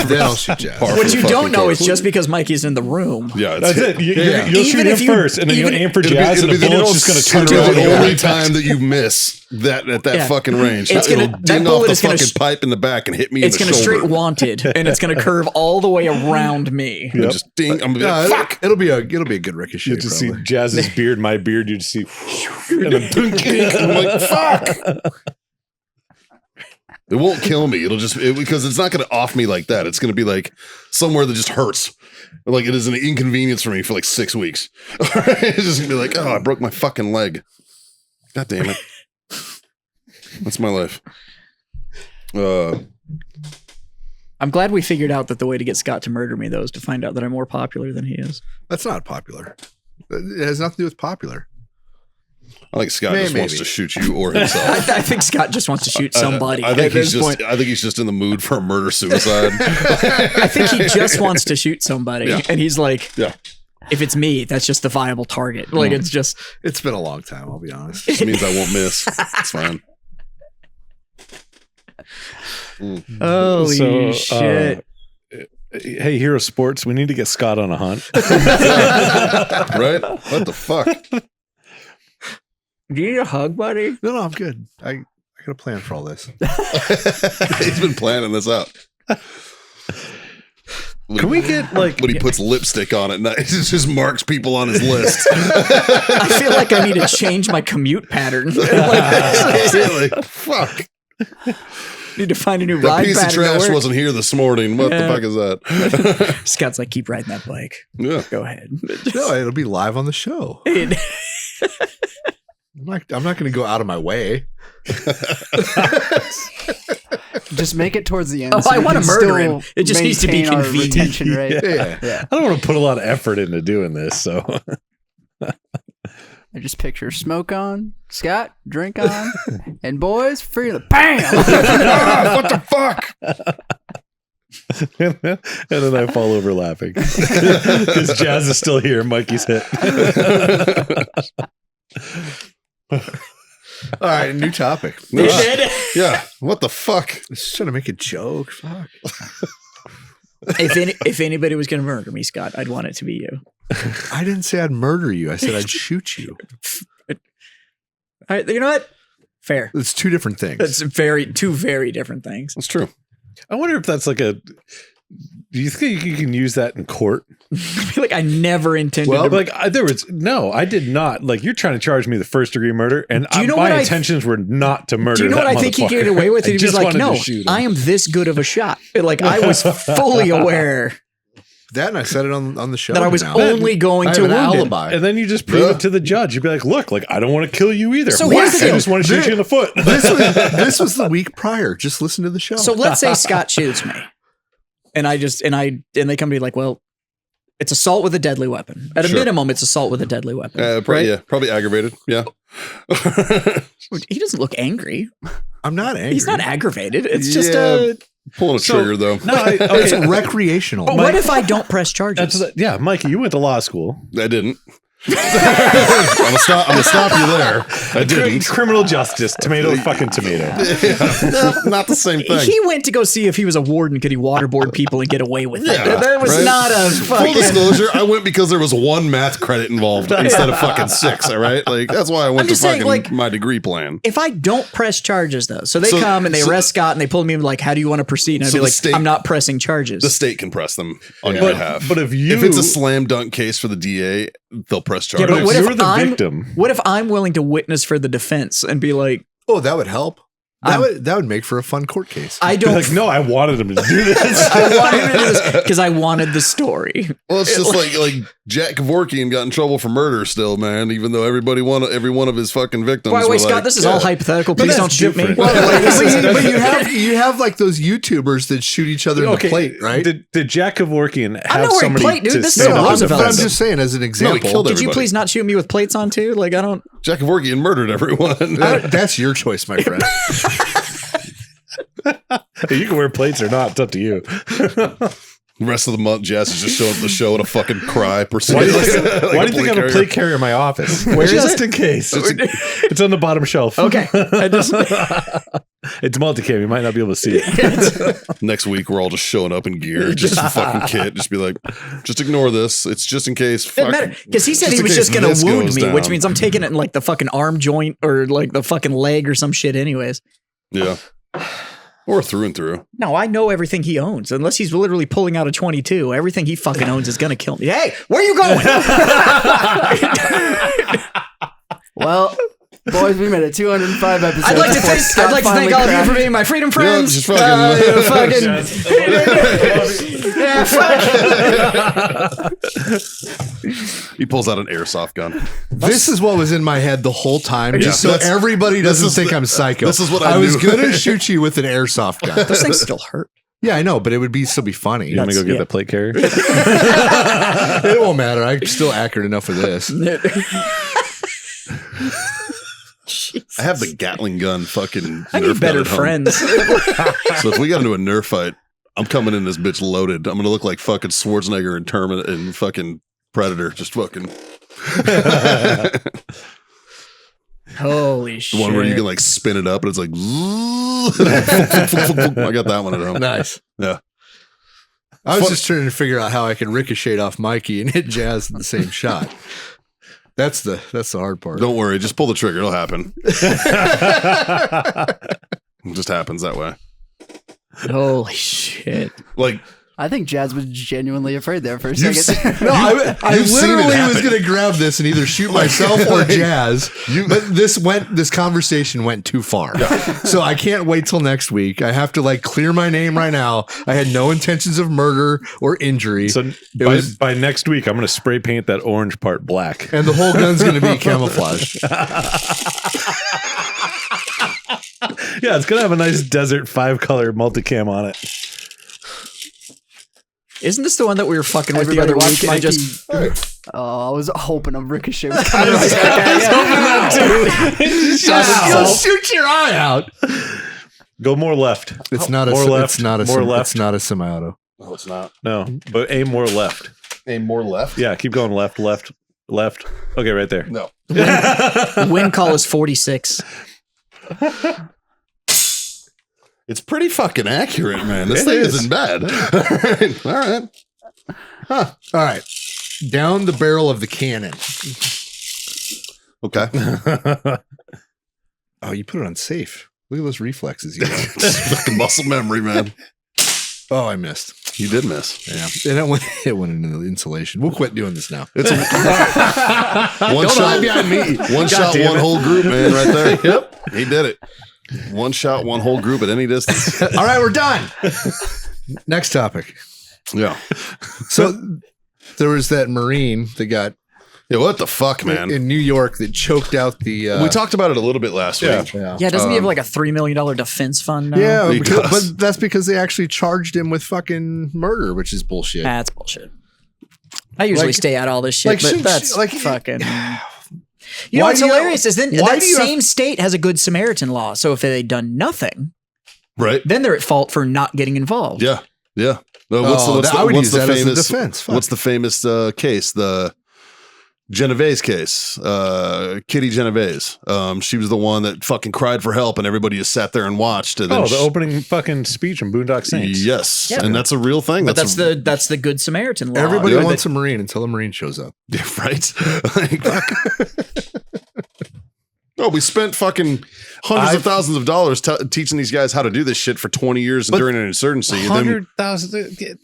Then I'll shoot Jazz. Par What for you the don't fucking know course. is just because Mikey's in the room. Yeah, That's it. Yeah. You'll shoot Even him if you- first, and then you'll even- aim for It'll be- Jazz, it'll and be the bullet's just going to turn it'll be around. the only and time that you miss that at that Yeah. fucking range. It's It'll gonna- that ding off bullet the is gonna fucking pipe in the back and hit me It's in going the to shoulder. straight wanted, and it's going to curve all the way around me. And just ding. I'm gonna be like, fuck. It'll be a good ricochet. You just see probably. Jazz's beard, my beard. You just see, and then Dink, dink. I'm like, fuck. It won't kill me. It'll just because it's not going to off me like that. It's going to be like somewhere that just hurts. Like it is an inconvenience for me for like 6 weeks. It's just going to be like, oh, I broke my fucking leg. God damn it. That's my life. I'm glad we figured out that the way to get Scott to murder me, though, is to find out that I'm more popular than he is. That's not popular. It has nothing to do with popular. I think Scott just wants Maybe. to shoot you or himself. I think Scott just wants to shoot somebody. I think at this point. I think he's just in the mood for a murder suicide. I think he just wants to shoot somebody, Yeah. and he's like, Yeah. if it's me, that's just the viable target. Like it's just It's been a long time, I'll be honest. Just means I won't miss. It's fine. holy So, shit. hey, Hero Sports, we need to get Scott on a hunt. Right? What the fuck? Do you need a hug, buddy? No, I'm good. I got a plan for all this. He's been planning this out. Can we get like When he puts lipstick on it, it just marks people on his list. I feel like I need to change my commute pattern. Like, fuck. Need to find a new That ride piece of pattern. to trash work. wasn't here this morning. What the Yeah. fuck is that? Scott's like, keep riding that bike. Yeah. Go ahead. No, it'll be live on the show. I'm not going to go out of my way. Just make it towards the end. Oh, I we wanna can murder still him. It just needs to be maintain our convenient. retention rate. Yeah. I don't want to put a lot of effort into doing this, so I just picture smoke on, Scott, drink on, and boys, free the bam. What the fuck? and then I fall over laughing because Jazz is still here. Mikey's hit. All right, new topic. Yeah. What the fuck? I was just trying to make a joke. Fuck. If anybody was going to murder me, Scott, I'd want it to be you. I didn't say I'd murder you. I said I'd shoot you. All right, you know what? Fair. It's two different things. That's two very different things. That's true. I wonder if that's like a. Do you think you can use that in court? I feel like I never intended Well, to. Like I did not. Like you're trying to charge me the first degree murder, and Do you know my what I- intentions were not to murder. Do you know that what I think he motherfucker. get away with? I He was just like, wanted no, to shoot him. I am this good of a shot. Like I was fully aware That and I said it on the show. that I was now. only going I to have an wound him. alibi. And then you just prove it to the judge. You'd be like, look, like I don't want to kill you either. So Whack, here's the I deal. just want to shoot you in the foot. This was the week prior. Just listen to the show. So let's say Scott shoots me, and they come to me like, well, it's assault with a deadly weapon. At a Sure. minimum, it's assault with a deadly weapon. Right? Yeah, probably aggravated. Yeah. He doesn't look angry. I'm not angry. He's not aggravated. It's just Yeah. Pulling a trigger though. No, It's recreational. But what if I don't press charges? yeah, Mikey, you went to law school. I didn't. I'm gonna stop you there. I didn't. Criminal justice, tomato, fucking tomato. Not the same thing. He went to go see if he was a warden, could he waterboard people and get away with it? Yeah, That was right? not a Full fucking. disclosure, I went because there was 1 math credit involved instead of fucking 6. All right, like that's why I went I'm to just saying, fucking like, my degree plan. If I don't press charges, though, so they come and they arrest Scott and they pull me and be like, how do you want to proceed? And I'd So be the like, state- I'm not pressing charges. The state can press them on your But, behalf. but if it's a slam dunk case for the DA, they'll press Yeah, charges. but if what you're if the I'm victim? What if I'm willing to witness for the defense and be like, Oh, that would help. That would make for a fun court case. I don't. Like, no, I wanted him to do this. I wanted him to do this because I wanted the story. Well, it's just like Jack Kevorkian got in trouble for murder still, man. Even though every one of his fucking victims. By the way, were Scott, like, this is all hypothetical. Please that's don't shoot me. different. but you have like those YouTubers that shoot each other in the plate, right? Did Jack Kevorkian I'm have not wearing somebody plate, dude. to This is stand a up and Roosevelt. But I'm defend him? just saying, as an example, killed Could you everybody. please not shoot me with plates on too? Like I don't. Jack Kevorkian murdered everyone. that's your choice, my friend. You can wear plates or not. It's up to you. The rest of the month, Jess is just showing up at the show and a fucking cry. Why do you think I have a plate carrier in my office? Where just is in case. It's on the bottom shelf. Okay. I just, It's multicam. You might not be able to see it. Next week, we're all just showing up in gear, just a fucking kit. Just be like, just ignore this. It's just in case. doesn't matter because he said he in was case just gonna this wound goes me, which down. means I'm taking it in like the fucking arm joint or like the fucking leg or some shit. Anyways, Yeah. Or through and through. no, I know everything he owns. Unless he's literally pulling out a 22, everything he fucking owns is gonna kill me. Hey, where you going? Well, boys, we made it 205 episodes. I'd like to before thank Scott all finally of you cracked. for being my freedom friends. just fucking- Yeah, fuck. He pulls out an airsoft gun. This is what was in my head the whole time, just so That's- everybody this doesn't is think the- I'm psycho. this is what I was knew. gonna shoot you with an airsoft gun. Those things still hurt. Yeah, I know, but it would still be funny. You want me to go get yeah. the plate carrier? It won't matter. I'm still accurate enough for this. I have the Gatling gun fucking I Nerf need better gun at home. friends. So if we got into a Nerf fight, I'm coming in this bitch loaded. I'm going to look like fucking Schwarzenegger and Terminator and fucking Predator. Just fucking. Holy The shit. one where you can like spin it up and it's like. I got that one at home. Nice. Yeah. I was just trying to figure out how I can ricochet off Mikey and hit Jazz in the same shot. That's the hard part. Don't worry. Just pull the trigger. It'll happen. It just happens that way. Holy shit. Like, I think Jazz was genuinely afraid there for a You've second. No, I You've seen it literally was happen. going to grab this and either shoot myself or Jazz, but this conversation went too far. So I can't wait till next week. I have to like clear my name right now. I had no intentions of murder or injury. So by next week, I'm going to spray paint that orange part black. And the whole gun's going to be camouflage. Yeah, it's going to have a nice desert 5-color multicam on it. Isn't this the one that we were fucking with Everybody the other watch week? And I Mikey. just Oh, I was hoping a ricochet was coming. You'll shoot your eye out. Go more left. It's not More a. left, It's not a. more It's left. not a semi-auto. no, it's not. No, but aim more left. Aim more left. Yeah, keep going left, left, left. Okay, right there. No. win call is 46. It's pretty fucking accurate, man. This It thing is. isn't bad. All right. All right. Down the barrel of the cannon. Okay. Oh, you put it on safe. Look at those reflexes you got. Fucking muscle memory, man. Oh, I missed. You did miss. Yeah. And it went into the insulation. We'll quit doing this now. It's a one Don't hide shot. behind me. One shot, damn one it. whole group, man, right there. Yep. He did it. One shot, one whole group at any distance. All right, we're done. Next topic. Yeah. So there was that Marine that got Yeah, what the fuck, man? in New York that choked out the. We talked about it a little bit last week. Yeah. Yeah, doesn't he have like a $3 million defense fund now? Yeah, He because, does. but that's because they actually charged him with fucking murder, which is bullshit. That's bullshit. I usually Like- stay out of all this shit, like, but shouldn't that's she- like- fucking. You know Why what's do you- hilarious is then why that do you have- same state has a good Samaritan law. So if they'd done nothing, Right? then they're at fault for not getting involved. Yeah. Yeah. I would use that as a famous defense. Fuck. What's the famous case? The Genovese case, Kitty Genovese. She was the one that fucking cried for help, and everybody just sat there and watched. And then the opening fucking speech from Boondock Saints. Yes, Yeah. and that's a real thing. But that's the Good Samaritan law. Everybody Yeah. wants a Marine until a Marine shows up. Yeah, right. Like, oh, we spent fucking hundreds of thousands of dollars teaching these guys how to do this shit for 20 years during an insurgency. And then, 100,000.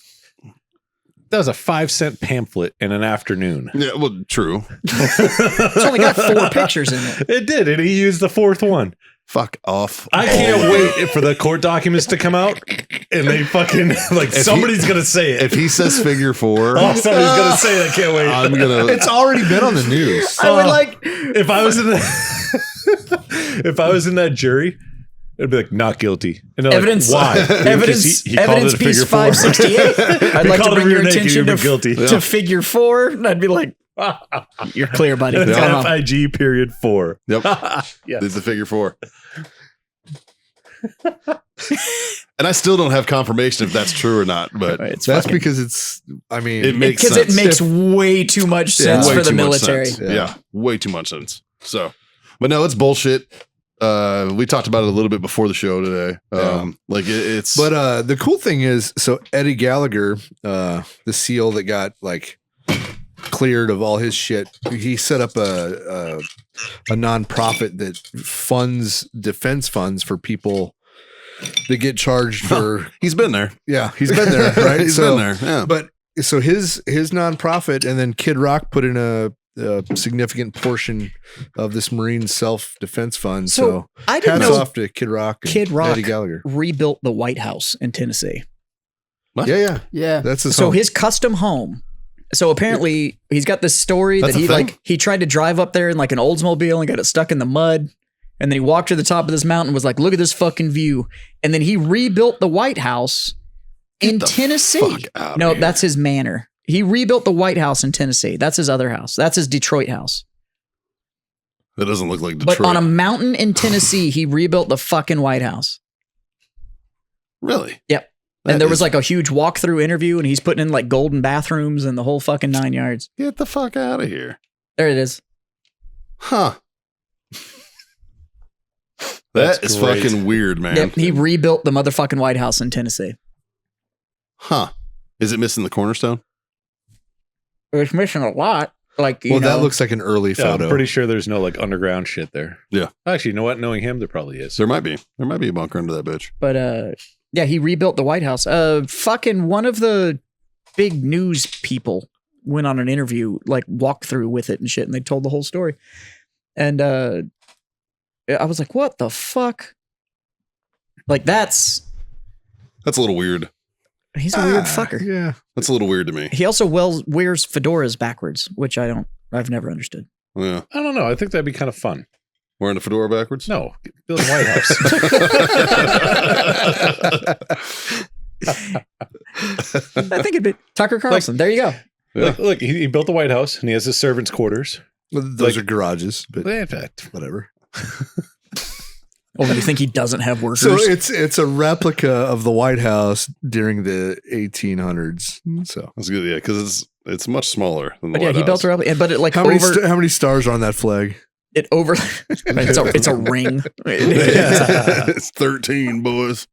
That was a 5-cent pamphlet in an afternoon. yeah, well, true. It's only got 4 pictures in it. It did, and he used the 4th one. Fuck off. I can't wait for the court documents to come out, and they fucking somebody's gonna say it. If he says figure 4, Oh, somebody's gonna say it. I can't wait. I'm gonna. It's already been on the news. I would like. If I was in if I was in that jury, it'd be like not guilty. And they're Evidence. Like, why? Evidence. He called Evidence it a piece figure 4. 568. I'd He like to called it bring your rear naked, attention you'd be guilty. to figure 4. And I'd be like, "You're clear, buddy." It's Come on. FIG period 4. Yep. Yes. It's the figure 4. And I still don't have confirmation if that's true or not, but It's That's fucking- because it's, I mean, it makes because sense. it makes way too much sense Way for the too much military. sense. Yeah. Yeah, way too much sense. So, but no, it's bullshit. We talked about it a little bit before the show today. Like it's, But the cool thing is, so Eddie Gallagher, the SEAL that got like cleared of all his shit, he set up a nonprofit that funds defense funds for people that get charged for. he's been there. Yeah, he's been there, right? He's been there. Yeah. But so his nonprofit, and then Kid Rock put in a significant portion of this Marine self defense fund. So I didn't hats know off to Kid Rock. And Kid Rock Eddie Gallagher. rebuilt the White House in Tennessee. What? Yeah, Yeah. that's his So home. his custom home. So apparently he's got this story That's that a he thing? he tried to drive up there in like an Oldsmobile and got it stuck in the mud. And then he walked to the top of this mountain and was like, look at this fucking view. And then he rebuilt the White House in the Tennessee. fuck outta No, here. that's his manor. He rebuilt the White House in Tennessee. That's his other house. That's his Detroit house. That doesn't look like Detroit. But on a mountain in Tennessee, he rebuilt the fucking White House. Really? Yep. That And there was is- like a huge walkthrough interview, and he's putting in like golden bathrooms and the whole fucking 9 yards. Get the fuck out of here. There it is. Huh. That's That is great. fucking weird, man. Yep. He rebuilt the motherfucking White House in Tennessee. Huh. Is it missing the cornerstone? It's missing a lot. Like, you well, know, that looks like an early Yeah, photo. I'm pretty sure there's no like underground shit there. Yeah. Actually, you know what? Knowing him, there probably is. There might be. There might be a bunker under that bitch. but yeah, he rebuilt the White House. Fucking one of the big news people went on an interview, like walked through with it and shit, and they told the whole story. And I was like, what the fuck? Like that's That's a little weird. he's a weird fucker. Yeah. That's a little weird to me. He also wears fedoras backwards, which I've never understood. Yeah. I don't know. I think that'd be kind of fun. Wearing a fedora backwards? No, build a White House. I think it'd be Tucker Carlson. There you go. Yeah. Look, he built the White House and he has his servants' quarters. Well, those Like- are garages, but In fact, whatever. Oh, you think he doesn't have workers? So it's a replica of the White House during the 1800s. So That's good. Yeah, because it's much smaller than the but yeah, White he House. built a replica, but it like how many stars are on that flag? it over. it's a ring. It's 13, boys.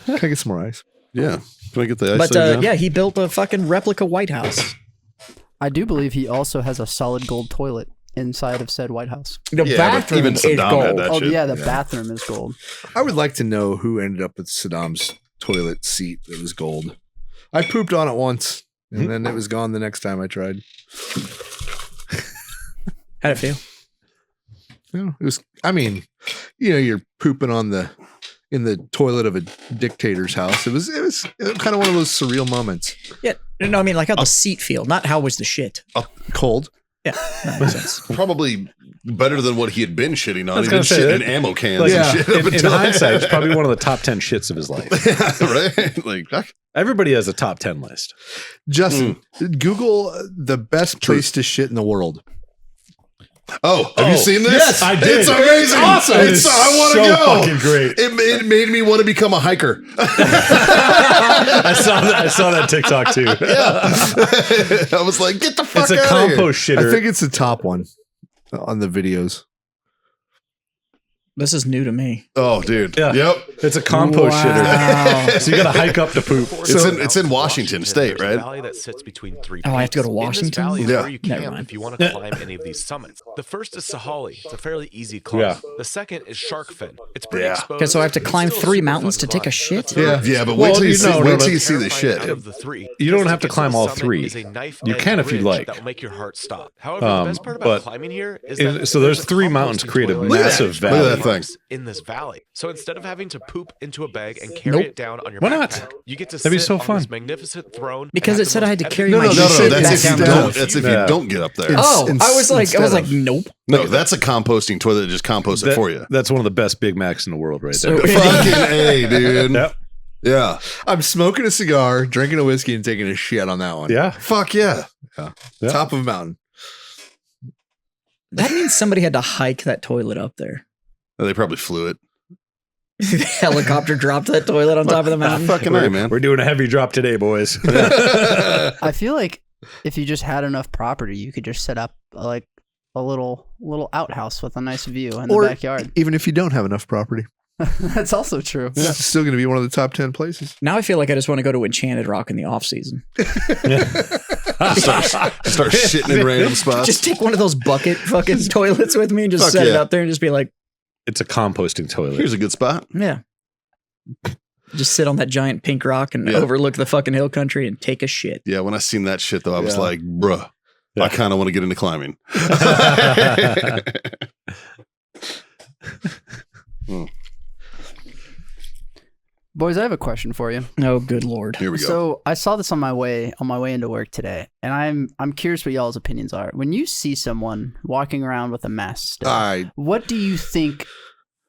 Can I get some more ice? Yeah. Can I get the ice But there, John? yeah, he built a fucking replica White House. I do believe he also has a solid gold toilet inside of said White House. The Yeah, but bathroom even is Saddam gold. had that Oh shit. yeah, the bathroom is gold. I would like to know who ended up with Saddam's toilet seat that was gold. I pooped on it once, and then it was gone the next time I tried. How'd it feel? No, it was. I mean, you're pooping in the toilet of a dictator's house. It was kind of one of those surreal moments. Yeah, no, I mean like how the seat feel, not how was the shit. Cold. Yeah, that makes sense. Probably better than what he had been shitting on. I was He'd been gonna say shitting that- in ammo cans like, and shit. up in until- hindsight, it's probably one of the top 10 shits of his life. right? Like, Everybody has a top 10 list. Justin, Google the best place to shit in the world. Oh, have you seen this? Yes, I did. It's amazing. It's awesome. I want to so go. fucking great. It made me want to become a hiker. I saw that TikTok too. Yeah. I was like, get the fuck It's a out of here. compost I shitter. think it's the top one on the videos. This is new to me. Oh, dude. Yeah. Yep. It's a compost Wow. shitter. So you got to hike up to poop. It's in Washington State, There's a right? valley that sits between three Oh, I have to go to peaks. In Washington? this valley is Yeah. where you Never camp mind. if you want to climb any of these summits. The first is Sahali. It's a fairly easy climb. Yeah. The second is Sharkfin. It's pretty Yeah. exposed. Okay, so I have to but it's climb still 3 super mountains fun to take a climb. shit? The third Yeah, but Well, wait till you see, no, wait no, till no. you see the terrifying shit. out of the three. You don't Just have to get climb the all summit 3. is a knife You edge can if you'd ridge like. That will make your heart stop. However, the best part about but climbing here is that so there's a 3 mountains composting create a toilet massive Look at that valley. thing. in this valley. So instead of having to poop into a bag and carry it down on your Why not? backpack, you get to That'd be sit so on fun. this magnificent throne. and Because have it the said I most had to epic carry No, my no, no, shit no. That's back if you down don't. the- That's if Yeah. you don't get up there. Oh, I was like, instead of- nope. No, that's a composting toilet that just composts it for you. That's one of the best Big Macs in the world right So- there. Fucking A, dude. Yep. Yeah. I'm smoking a cigar, drinking a whiskey, and taking a shit on that one. Yeah. Fuck yeah. Yeah. Top of a mountain. That means somebody had to hike that toilet up there. They probably flew it. The helicopter dropped that toilet on top of the mountain. Fucking A, man. We're doing a heavy drop today, boys. I feel like if you just had enough property, you could just set up like a little outhouse with a nice view in the Or backyard. even if you don't have enough property, That's also true. it's still going to be one of the top 10 places. Now I feel like I just want to go to Enchanted Rock in the off season. Start shitting in random spots. Just take one of those bucket fucking toilets with me and just Fuck set it yeah. up there and just be like, It's a composting toilet. Here's a good spot. yeah. Just sit on that giant pink rock and Yeah. overlook the fucking hill country and take a shit. Yeah, when I seen that shit though, I was Yeah. like, bruh, Yeah. I kind of want to get into climbing. Boys, I have a question for you. Oh, good lord. Here we go. So I saw this on my way into work today, and I'm curious what y'all's opinions are. When you see someone walking around with a mask still, what do you think?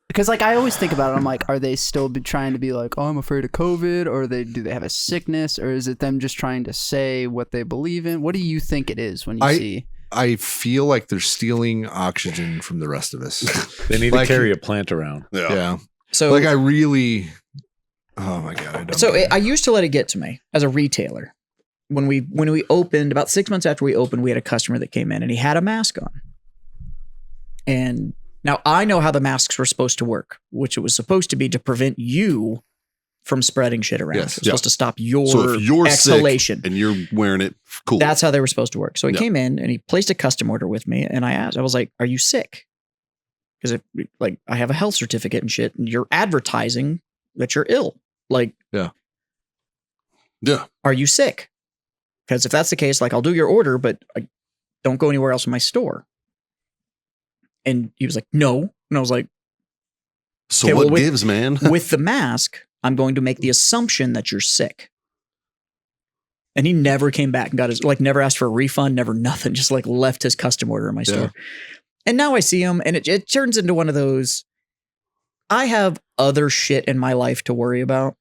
Because like I always think about it, I'm like, are they still trying to be like, oh, I'm afraid of COVID, or do they have a sickness, or is it them just trying to say what they believe in? What do you think it is when you see? I feel like they're stealing oxygen from the rest of us. They need Like- to carry a plant around. Yeah. Yeah. So, Like I really, oh my God. I don't so get it. I used to let it get to me as a retailer. When we opened, about 6 months after we opened, we had a customer that came in and he had a mask on. And now I know how the masks were supposed to work, which it was supposed to be to prevent you from spreading shit around. Yes. It was supposed to stop your So if you're exhalation. sick and you're wearing it, cool. That's how they were supposed to work. So he Yeah. came in and he placed a custom order with me, and I was like, "Are you sick?" Because like I have a health certificate and shit, and you're advertising that you're ill. Like, yeah. are you sick? Because if that's the case, like I'll do your order, but I don't go anywhere else in my store. And he was like, "No," and I was like, So Okay, what well, with- gives, man? "With the mask, I'm going to make the assumption that you're sick." And he never came back and got his, like, never asked for a refund, never nothing, just like left his custom order in my Yeah. store. And now I see him and it turns into one of those, I have other shit in my life to worry about.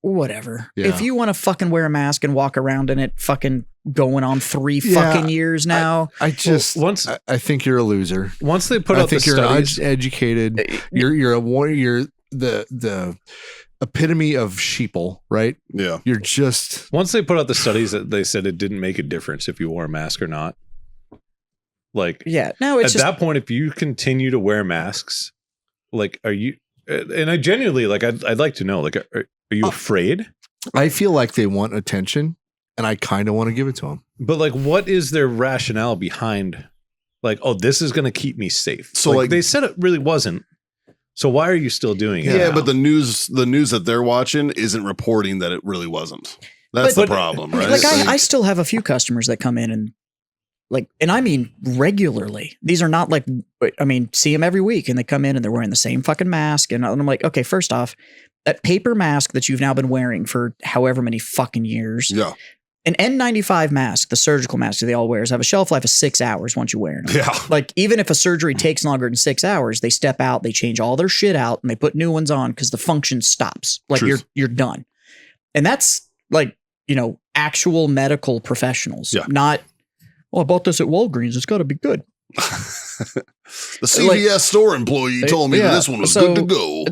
Whatever. Yeah. If you want to fucking wear a mask and walk around in it fucking going on 3 Yeah, fucking years now. I just, once I think you're a loser. once they put I out the think you're studies, uneducated. You're a warrior. You're the epitome of sheeple, right? Yeah. You're just once they put out the studies that they said it didn't make a difference if you wore a mask or not. Like Yeah. No, it's at just that point, if you continue to wear masks, like, are you? And I genuinely like. I'd like to know. Like, are you afraid? I feel like they want attention, and I kind of want to give it to them. But like, what is their rationale behind? Like, oh, this is going to keep me safe. So, like- they said it really wasn't. So why are you still doing it? Yeah, now? but the news that they're watching isn't reporting that it really wasn't. That's But- the problem, right? like I still have a few customers that come in and like, and I mean regularly. These are not like, I mean, see them every week and they come in and they're wearing the same fucking mask. And I'm like, okay, first off, that paper mask that you've now been wearing for however many fucking years, yeah. an N95 mask, the surgical mask that they all wear, have a shelf life of 6 hours once you wear them. Yeah. Like, even if a surgery takes longer than 6 hours, they step out, they change all their shit out, and they put new ones on because the function stops. Like, Truth. you're done. And that's like, you know, actual medical professionals. Yeah. Not, well, I bought this at Walgreens. It's got to be good. The CVS store employee told me that this one was good to go.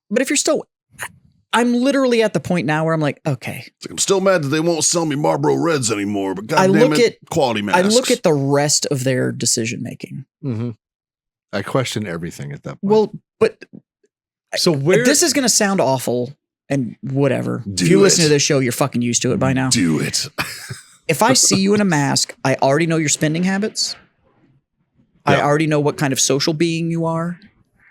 But if you're still, I'm literally at the point now where I'm like, okay. I'm still mad that they won't sell me Marlboro Reds anymore, but goddamn it, quality masks. I look at the rest of their decision making. Mm-hmm. I question everything at that point. Well, but so where this is going to sound awful and whatever. If you listen to this show, you're fucking used to it by now. Do it. If I see you in a mask, I already know your spending habits. I already know what kind of social being you are.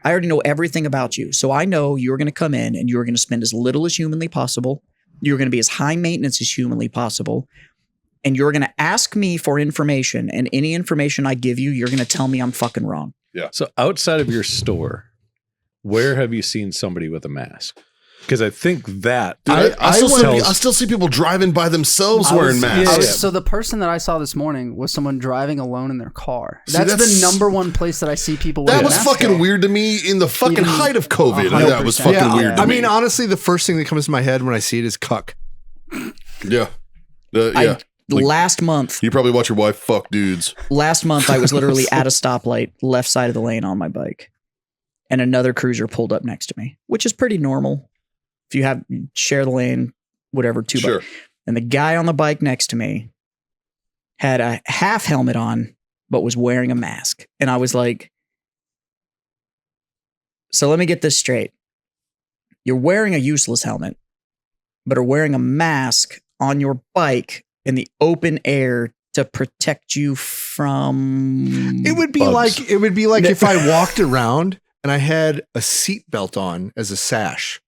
I already know everything about you. So I know you're going to come in and you're going to spend as little as humanly possible. You're going to be as high maintenance as humanly possible. And you're going to ask me for information. And any information I give you, you're going to tell me I'm fucking wrong. Yeah. So outside of your store, where have you seen somebody with a mask? Because I think that I still see people driving by themselves wearing masks. So the person that I saw this morning was someone driving alone in their car. That's the number one place that I see people wearing masks. That was fucking weird to me in the fucking height of COVID. That was fucking weird to me. I mean, honestly, the first thing that comes to my head when I see it is cuck. Yeah. Last month. You probably watch your wife fuck dudes. Last month, I was literally at a stoplight, left side of the lane on my bike. And another cruiser pulled up next to me, which is pretty normal. If you share the lane, whatever, two bikes. And the guy on the bike next to me had a half helmet on, but was wearing a mask. And I was like, so let me get this straight. You're wearing a useless helmet, but are wearing a mask on your bike in the open air to protect you from It would be bugs. like if I walked around and I had a seatbelt on as a sash.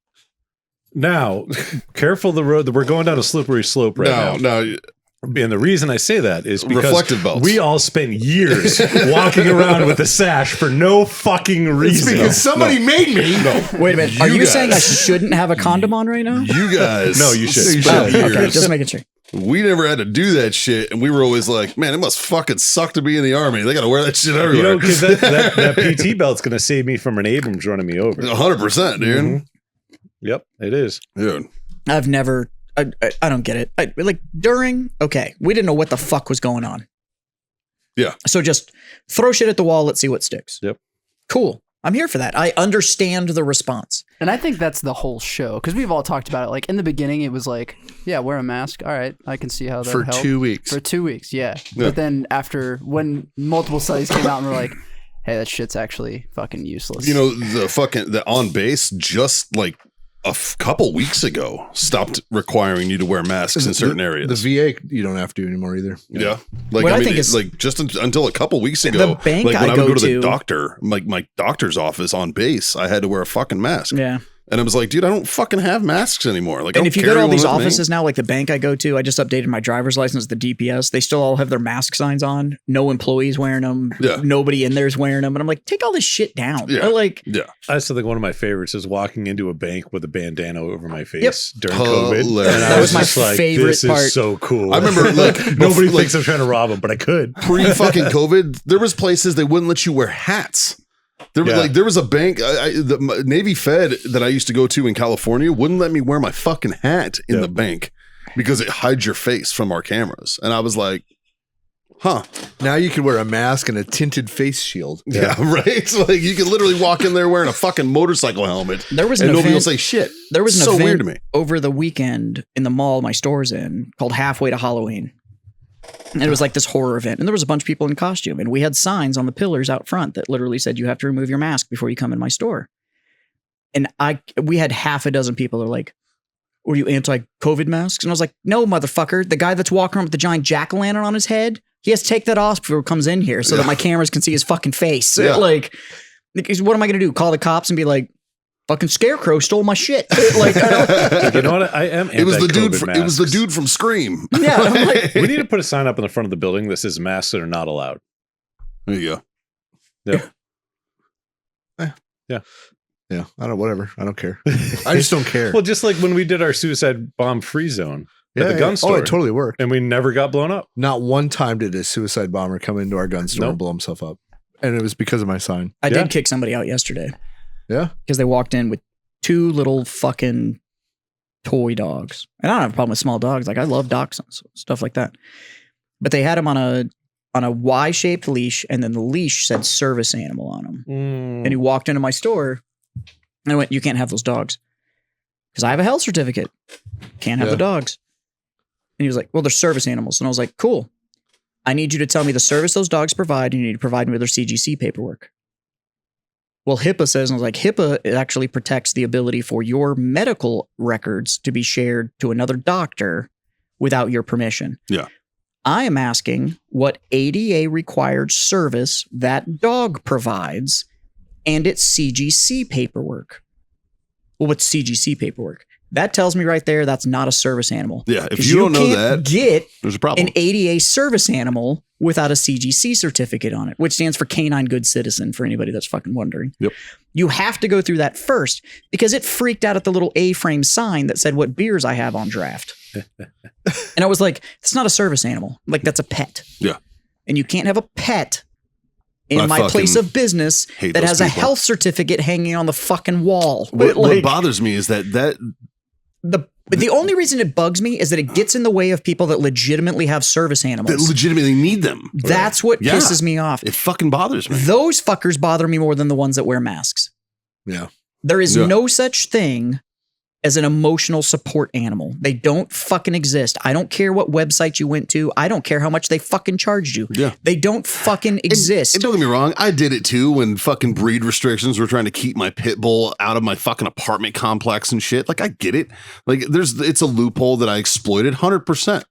Now, careful the road that we're going down a slippery slope right now. No. And the reason I say that is because reflective belts. We all spend years walking around with a sash for no fucking reason. It's because somebody made me. No. Wait a minute. Are you saying I shouldn't have a condom on right now? You guys. No, you should. spent years. Okay, just making sure. We never had to do that shit, and we were always like, man, it must fucking suck to be in the Army. They got to wear that shit everywhere. You know, because that PT belt's going to save me from an Abrams running me over. 100%, dude. Mm-hmm. Yep, it is. Dude. I've never, I don't get it. Okay, we didn't know what the fuck was going on. Yeah. So just throw shit at the wall. Let's see what sticks. Yep. Cool. I'm here for that. I understand the response. And I think that's the whole show. Because we've all talked about it. Like in the beginning, it was like, yeah, wear a mask. All right. I can see how that for helped. 2 weeks. For 2 weeks. Yeah. But then when multiple studies came out and were like, hey, that shit's actually fucking useless. You know, the on base just like a couple weeks ago stopped requiring you to wear masks in certain areas. The VA, you don't have to anymore either. Yeah. Like, What I I mean, think it's is- like just until a couple weeks ago, The bank like when I I would go go to the to- doctor, like my doctor's office on base, I had to wear a fucking mask. Yeah. And I was like, dude, I don't fucking have masks anymore. Like, I And don't if you go carry to all one these with me. offices now, like the bank I go to, I just updated my driver's license, the DPS. They still all have their mask signs on. No employees wearing them. Yeah. Nobody in there's wearing them. And I'm like, take all this shit down. Yeah. Like, I still think one of my favorites is walking into a bank with a bandana over my face during COVID. Hilarious. And I That was my just like, favorite this part. is so cool. I remember like Nobody like, thinks I'm trying to rob them, but I could. pre-fucking COVID, there was places they wouldn't let you wear hats. There was a bank, the Navy Fed that I used to go to in California wouldn't let me wear my fucking hat in the bank because it hides your face from our cameras. And I was like, huh. Now you can wear a mask and a tinted face shield. Yeah, right? So like you can literally walk in there wearing a fucking motorcycle helmet there was and an nobody will event, say shit. there was an so event weird to me. over the weekend in the mall my store's in called Halfway to Halloween. And it was like this horror event. And there was a bunch of people in costume. And we had signs on the pillars out front that literally said, you have to remove your mask before you come in my store. And we had half a dozen people that are like, were you anti-COVID masks? And I was like, no, motherfucker. The guy that's walking around with the giant jack-o'-lantern on his head, he has to take that off before he comes in here so that my cameras can see his fucking face. Yeah. Like, what am I going to do? Call the cops and be like, fucking Scarecrow stole my shit. Like, You know what? I am. It was the dude. anti-COVID It was the masks. dude from Scream. yeah, I'm like, We need to put a sign up in the front of the building that says masks are not allowed. There you go. Yeah, whatever. I don't care. I just don't care. Well, just like when we did our suicide bomb free zone at the gun store. Oh, it totally worked. And we never got blown up. Not one time did a suicide bomber come into our gun store Nope. and blow himself up. And it was because of my sign. I Yeah. did kick somebody out yesterday Yeah. because they walked in with two little fucking toy dogs. And I don't have a problem with small dogs. Like I love dachshunds, stuff like that. But they had them on on a Y-shaped leash, and then the leash said service animal on him. And he walked into my store, and I went, "You can't have those dogs because I have a health certificate. Can't have the dogs." And he was like, "Well, they're service animals." And I was like, "Cool. I need you to tell me the service those dogs provide, and you need to provide me with their CGC paperwork." Well, HIPAA says, and I was like, HIPAA actually protects the ability for your medical records to be shared to another doctor without your permission. Yeah. I am asking what ADA required service that dog provides and its CGC paperwork. Well, what's CGC paperwork? That tells me right there that's not a service animal. Yeah, if you don't know that, get there's a problem. an ADA service animal without a CGC certificate on it, which stands for Canine Good Citizen, for anybody that's fucking wondering. Yep. You have to go through that first because it freaked out at the little A-frame sign that said what beers I have on draft. And I was like, it's not a service animal. Like, that's a pet. Yeah. And you can't have a pet in I my place fucking of business hate that those has a people. health certificate hanging on the fucking wall. What bothers me is that The only reason it bugs me is that it gets in the way of people that legitimately have service animals. that legitimately need them. That's what Yeah. pisses me off. It fucking bothers me. Those fuckers bother me more than the ones that wear masks. Yeah. There is Yeah. no such thing as an emotional support animal. They don't fucking exist. I don't care what website you went to. I don't care how much they fucking charged you. Yeah. They don't fucking exist. And don't get me wrong, I did it too when fucking breed restrictions were trying to keep my pit bull out of my fucking apartment complex and shit. Like, I get it. Like, it's a loophole that I exploited 100%.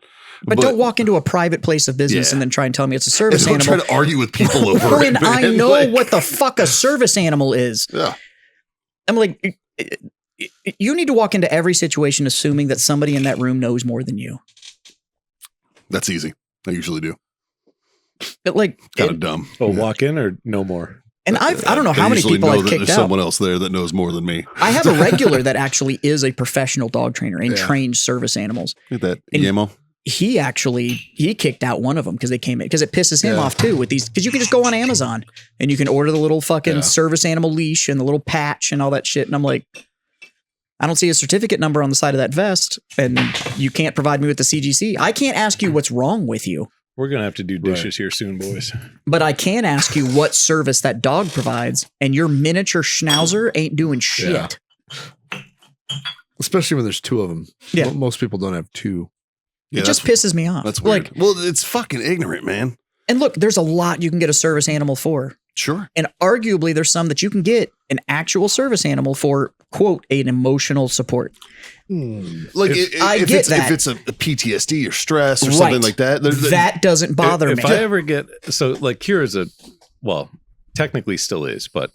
but don't walk into a private place of business Yeah. and then try and tell me it's a service Don't animal. try to argue with people over it. When I man. know Like, what the fuck a service animal is. Yeah. I'm like, you need to walk into every situation assuming that somebody in that room knows more than you. That's easy. I usually do. But like, Kind of dumb. Oh, walk in or no more? and I don't know how I many usually people know I've that kicked there's out. someone else there that knows more than me. I have a regular that actually is a professional dog trainer and trains service animals. Look at that. And- Yamo. He kicked out one of them because they came in because it pisses him off too with these, because you can just go on Amazon and you can order the little fucking service animal leash and the little patch and all that shit. And I'm like, I don't see a certificate number on the side of that vest, and you can't provide me with the CGC. I can't ask you what's wrong with you, We're gonna have to do dishes here soon, boys. but I can ask you what service that dog provides, and your miniature schnauzer ain't doing shit. Yeah. Especially when there's two of them. Yeah. Most people don't have two. Yeah, It just pisses me off. That's weird. Like, Well, it's fucking ignorant, man. and look, there's a lot you can get a service animal for. Sure. And arguably, there's some that you can get an actual service animal for, quote, an emotional support. Like I if get it's, that. if it's a PTSD or stress or something like that. That doesn't bother If me. I ever get like Kira's technically still is, but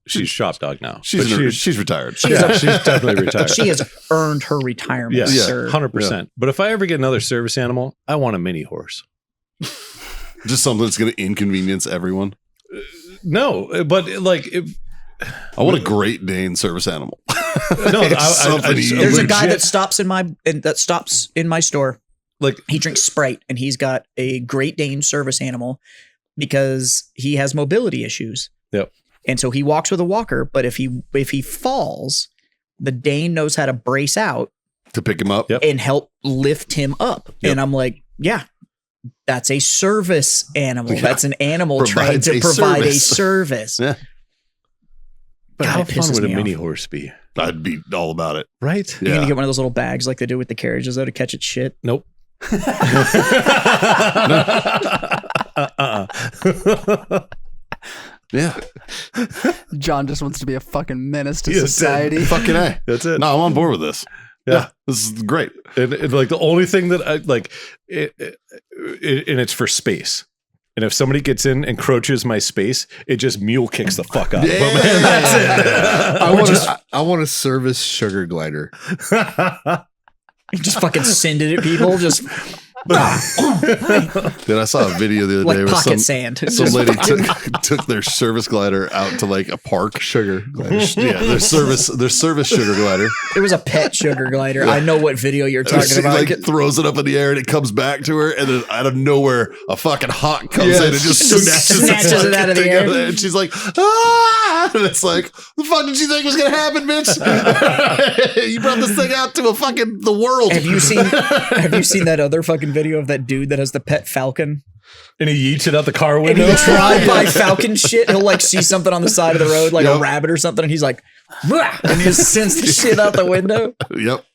she's shop dog now. But she's retired. she's definitely retired. She has earned her retirement, Yes, sir. 100%. But if I ever get another service animal, I want a mini horse. Just something that's going to inconvenience everyone. No, but like I want a Great Dane service animal. no, There's a guy legit- that stops in my store. like He drinks Sprite, and he's got a Great Dane service animal because he has mobility issues. Yep. And so he walks with a walker, but if he falls, the Dane knows how to brace out To pick him up. Yep. and help lift him up. Yep. And I'm like, yeah, that's a service animal. Yeah. That's an animal trained Provides to a provide a service. service. Yeah. but God, how it fun pisses would a me mini off. horse be? I'd be all about it. Right? You're Yeah. gonna get one of those little bags like they do with the carriages though to catch its shit. Nope. Yeah. John just wants to be a fucking menace to Yes, society. Fucking A. That's it. No, I'm on board with this. Yeah. Yeah. This is great. And like the only thing that I like, and it's for space. And if somebody gets in, encroaches my space, it just mule kicks the fuck out. Yeah. But man, that's I want a service sugar glider. it. You just fucking send it at people, just Then I saw a video the other day like where pocket sand. some lady took their service glider out to like a park. Sugar glider. Yeah, their service sugar glider. It was a pet sugar glider. I know what video you're talking She about. like throws it up in the air and it comes back to her, and then out of nowhere a fucking hawk comes Yes. in and just Just snatches it out of the fucking air. thing and she's like, ah! And it's like, the fuck did you think was gonna happen, bitch? You brought this thing out to the world. Have you seen that other fucking video of that dude that has the pet falcon? And he yeets it out the car And window. he'll drive by Falcon shit. He'll like see something on the side of the road, like a rabbit or something, and he's like, "Wah!" And he just sends the shit out the window. Yep.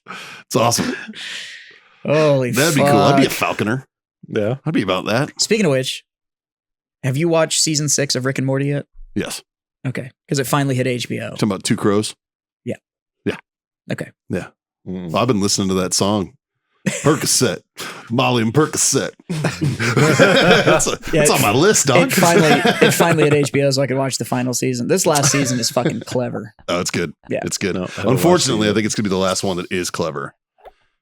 It's awesome. Holy That'd fuck. be cool. I'd be a falconer. Yeah. I'd be about that. Speaking of which, have you watched season 6 of Rick and Morty yet? Yes. Okay. Because it finally hit HBO. Talking about Two Crows. Okay. Yeah. Mm. I've been listening to that song. Percocet. Molly and Percocet. That's on my list, dog. It finally hit HBO so I could watch the final season. This last season is fucking clever. Oh, it's good. Yeah. It's good. No, I haven't Unfortunately, watched I it think it's going to be the last one that is clever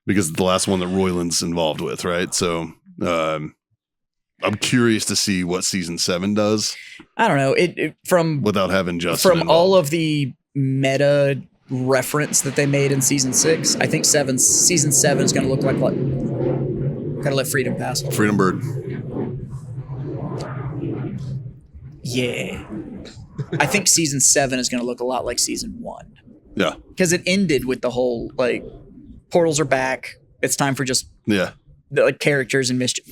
because it's the last one that Royland's involved with, right? So I'm curious to see what season 7 does I don't know. It from without having Justin from involved. all of the meta reference that they made in season 6, I think season 7 is going to look like what? Gotta let freedom pass. Freedom Bird. Yeah. I think season 7 is going to look a lot like season 1 Yeah. because it ended with the whole like portals are back. It's time for just Yeah. the like characters and mischief.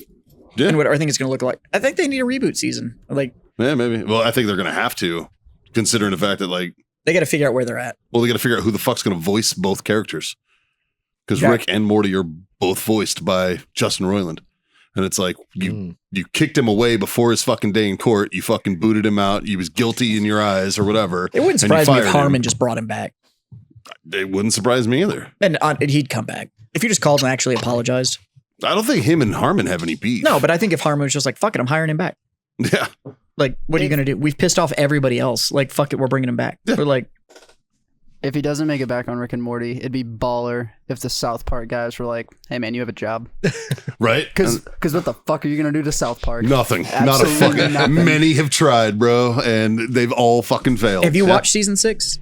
Yeah. And what I think it's going to look like. I think they need a reboot season. Like Yeah, maybe. Well, I think they're going to have to, considering the fact that, like, they got to figure out where they're at. well, they got to figure out who the fuck's going to voice both characters. Because Yeah. Rick and Morty are both voiced by Justin Roiland. And it's like, you kicked him away before his fucking day in court. You fucking booted him out. He was guilty in your eyes or whatever. It wouldn't and you surprise me if fired Harmon him. just brought him back. It wouldn't surprise me either. And he'd come back. If you just called and actually apologized. I don't think him and Harmon have any beef. No, but I think if Harmon was just like, fuck it, I'm hiring him back. Yeah. Like, what are you going to do? We've pissed off everybody else. Like, fuck it, we're bringing him back. Yeah. We're like, If he doesn't make it back on Rick and Morty, it'd be baller if the South Park guys were like, "Hey man, you have a job." Right? Because what the fuck are you gonna do to South Park? Nothing. Not a Absolutely fucking. nothing. Many have tried, bro, and they've all fucking failed. have you Yeah. watched season 6?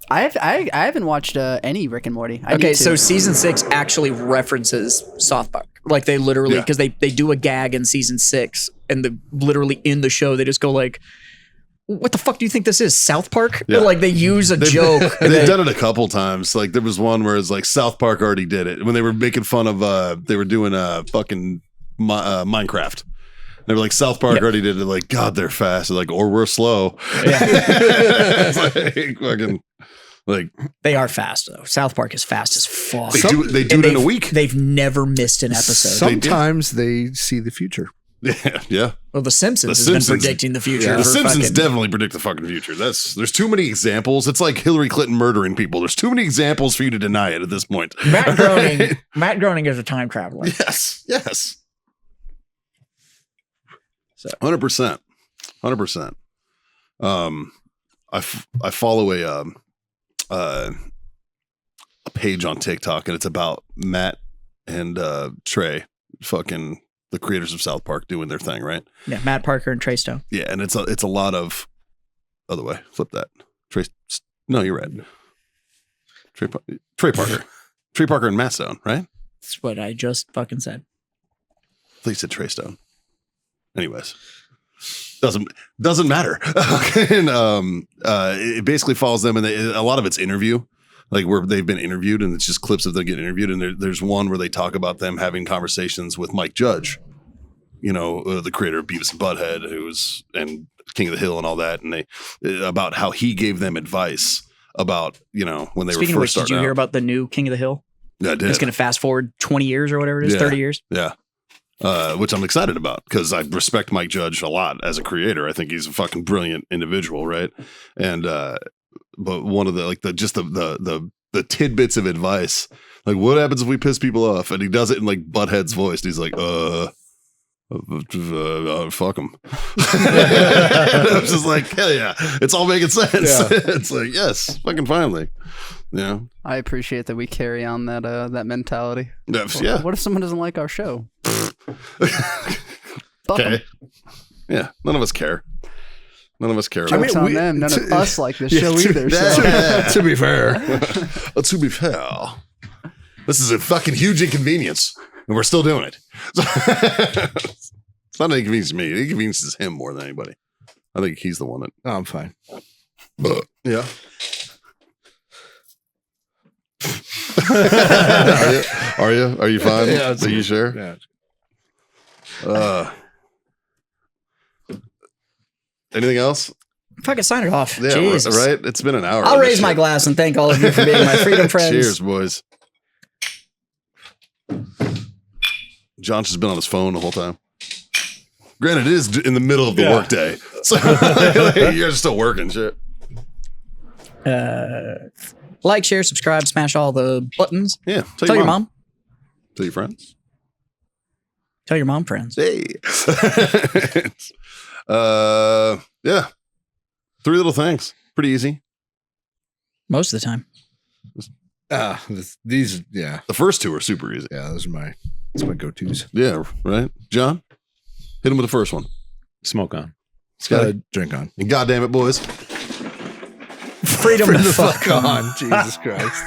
I haven't watched any Rick and Morty. I Okay, need to. so season 6 actually references South Park. Like, they literally, Yeah. because they do a gag in season 6, and literally in the show, they just go like, what the fuck do you think this is, South Park? Yeah. Like, they use a joke. and They've they- done it a couple times. Like there was one where it's like South Park already did it when they were making fun of. They were doing fucking Minecraft. They were like South Park Yep. already did it. Like God, they're fast. They're like or we're slow. Yeah. It's like, fucking like They are fast, though. South Park is fast as fuck. they do it And in a they've- week. They've never missed an episode. Sometimes they see the future. Yeah. Well, The Simpsons The has Simpsons- been predicting the future. The for Simpsons fucking- definitely predict the fucking future. There's too many examples. It's like Hillary Clinton murdering people. There's too many examples for you to deny it at this point. Matt Groening. Matt Groening is a time traveler. Yes. Yes. So 100%. 100%. I follow a page on TikTok and it's about Matt and Trey, fucking the creators of South Park, doing their thing, right? yeah, Matt Parker and Trey Stone. Yeah, and it's a lot of other way. Flip that. Trey. No, you're right. Trey Parker. Trey Parker and Matt Stone, right? That's what I just fucking said. I think you said Trey Stone. Anyways, doesn't matter. And it basically follows them, and a lot of it's interview, like where they've been interviewed, and it's just clips of them getting interviewed. And there's one where they talk about them having conversations with Mike Judge, you know, the creator of Beavis and Butthead, and King of the Hill and all that, and about how he gave them advice about, you know, when they Speaking were of which, first did starting you hear out. about the new King of the Hill? Yeah, I did. It's going to fast forward 20 years or whatever it is, Yeah. 30 years. Yeah. Which I'm excited about because I respect Mike Judge a lot as a creator. I think he's a fucking brilliant individual, right? And but one of the tidbits of advice, like what happens if we piss people off? And he does it in like Butthead's voice. And he's like, fuck him. I'm just like, hell yeah, it's all making sense. Yeah. It's like, yes, fucking finally. Yeah. I appreciate that we carry on that mentality. Yeah. What if someone doesn't like our show? Fuck 'em. Okay. Yeah. None of us care. None of us care. Jokes on them. None of us like this show either. So. To be fair, To be fair, this is a fucking huge inconvenience, and we're still doing it. It's not an inconvenience to me. It inconveniences him more than anybody. I think he's the one that. no, I'm fine. Yeah. Are you? Are you fine? Yeah, Are you sure? Yeah. Anything else? Fucking sign it off. Yeah, Jesus. right. It's been an hour. I'll raise my glass and thank all of you for being my freedom friends. Cheers, boys. John's just been on his phone the whole time. Granted, it is in the middle of the workday, so you're still working. Shit. Like, share, subscribe, smash all the buttons. Yeah. Tell your mom. Tell your friends. Tell your mom friends. Hey. Yeah. 3 little things. Pretty easy. Most of the time. These, yeah. The first 2 are super easy. Yeah, those are my go-tos. Yeah, right. John, hit him with the first one. Smoke on. Scotty, drink on. And God damn it, boys. Freedom the fuck on. Jesus Christ.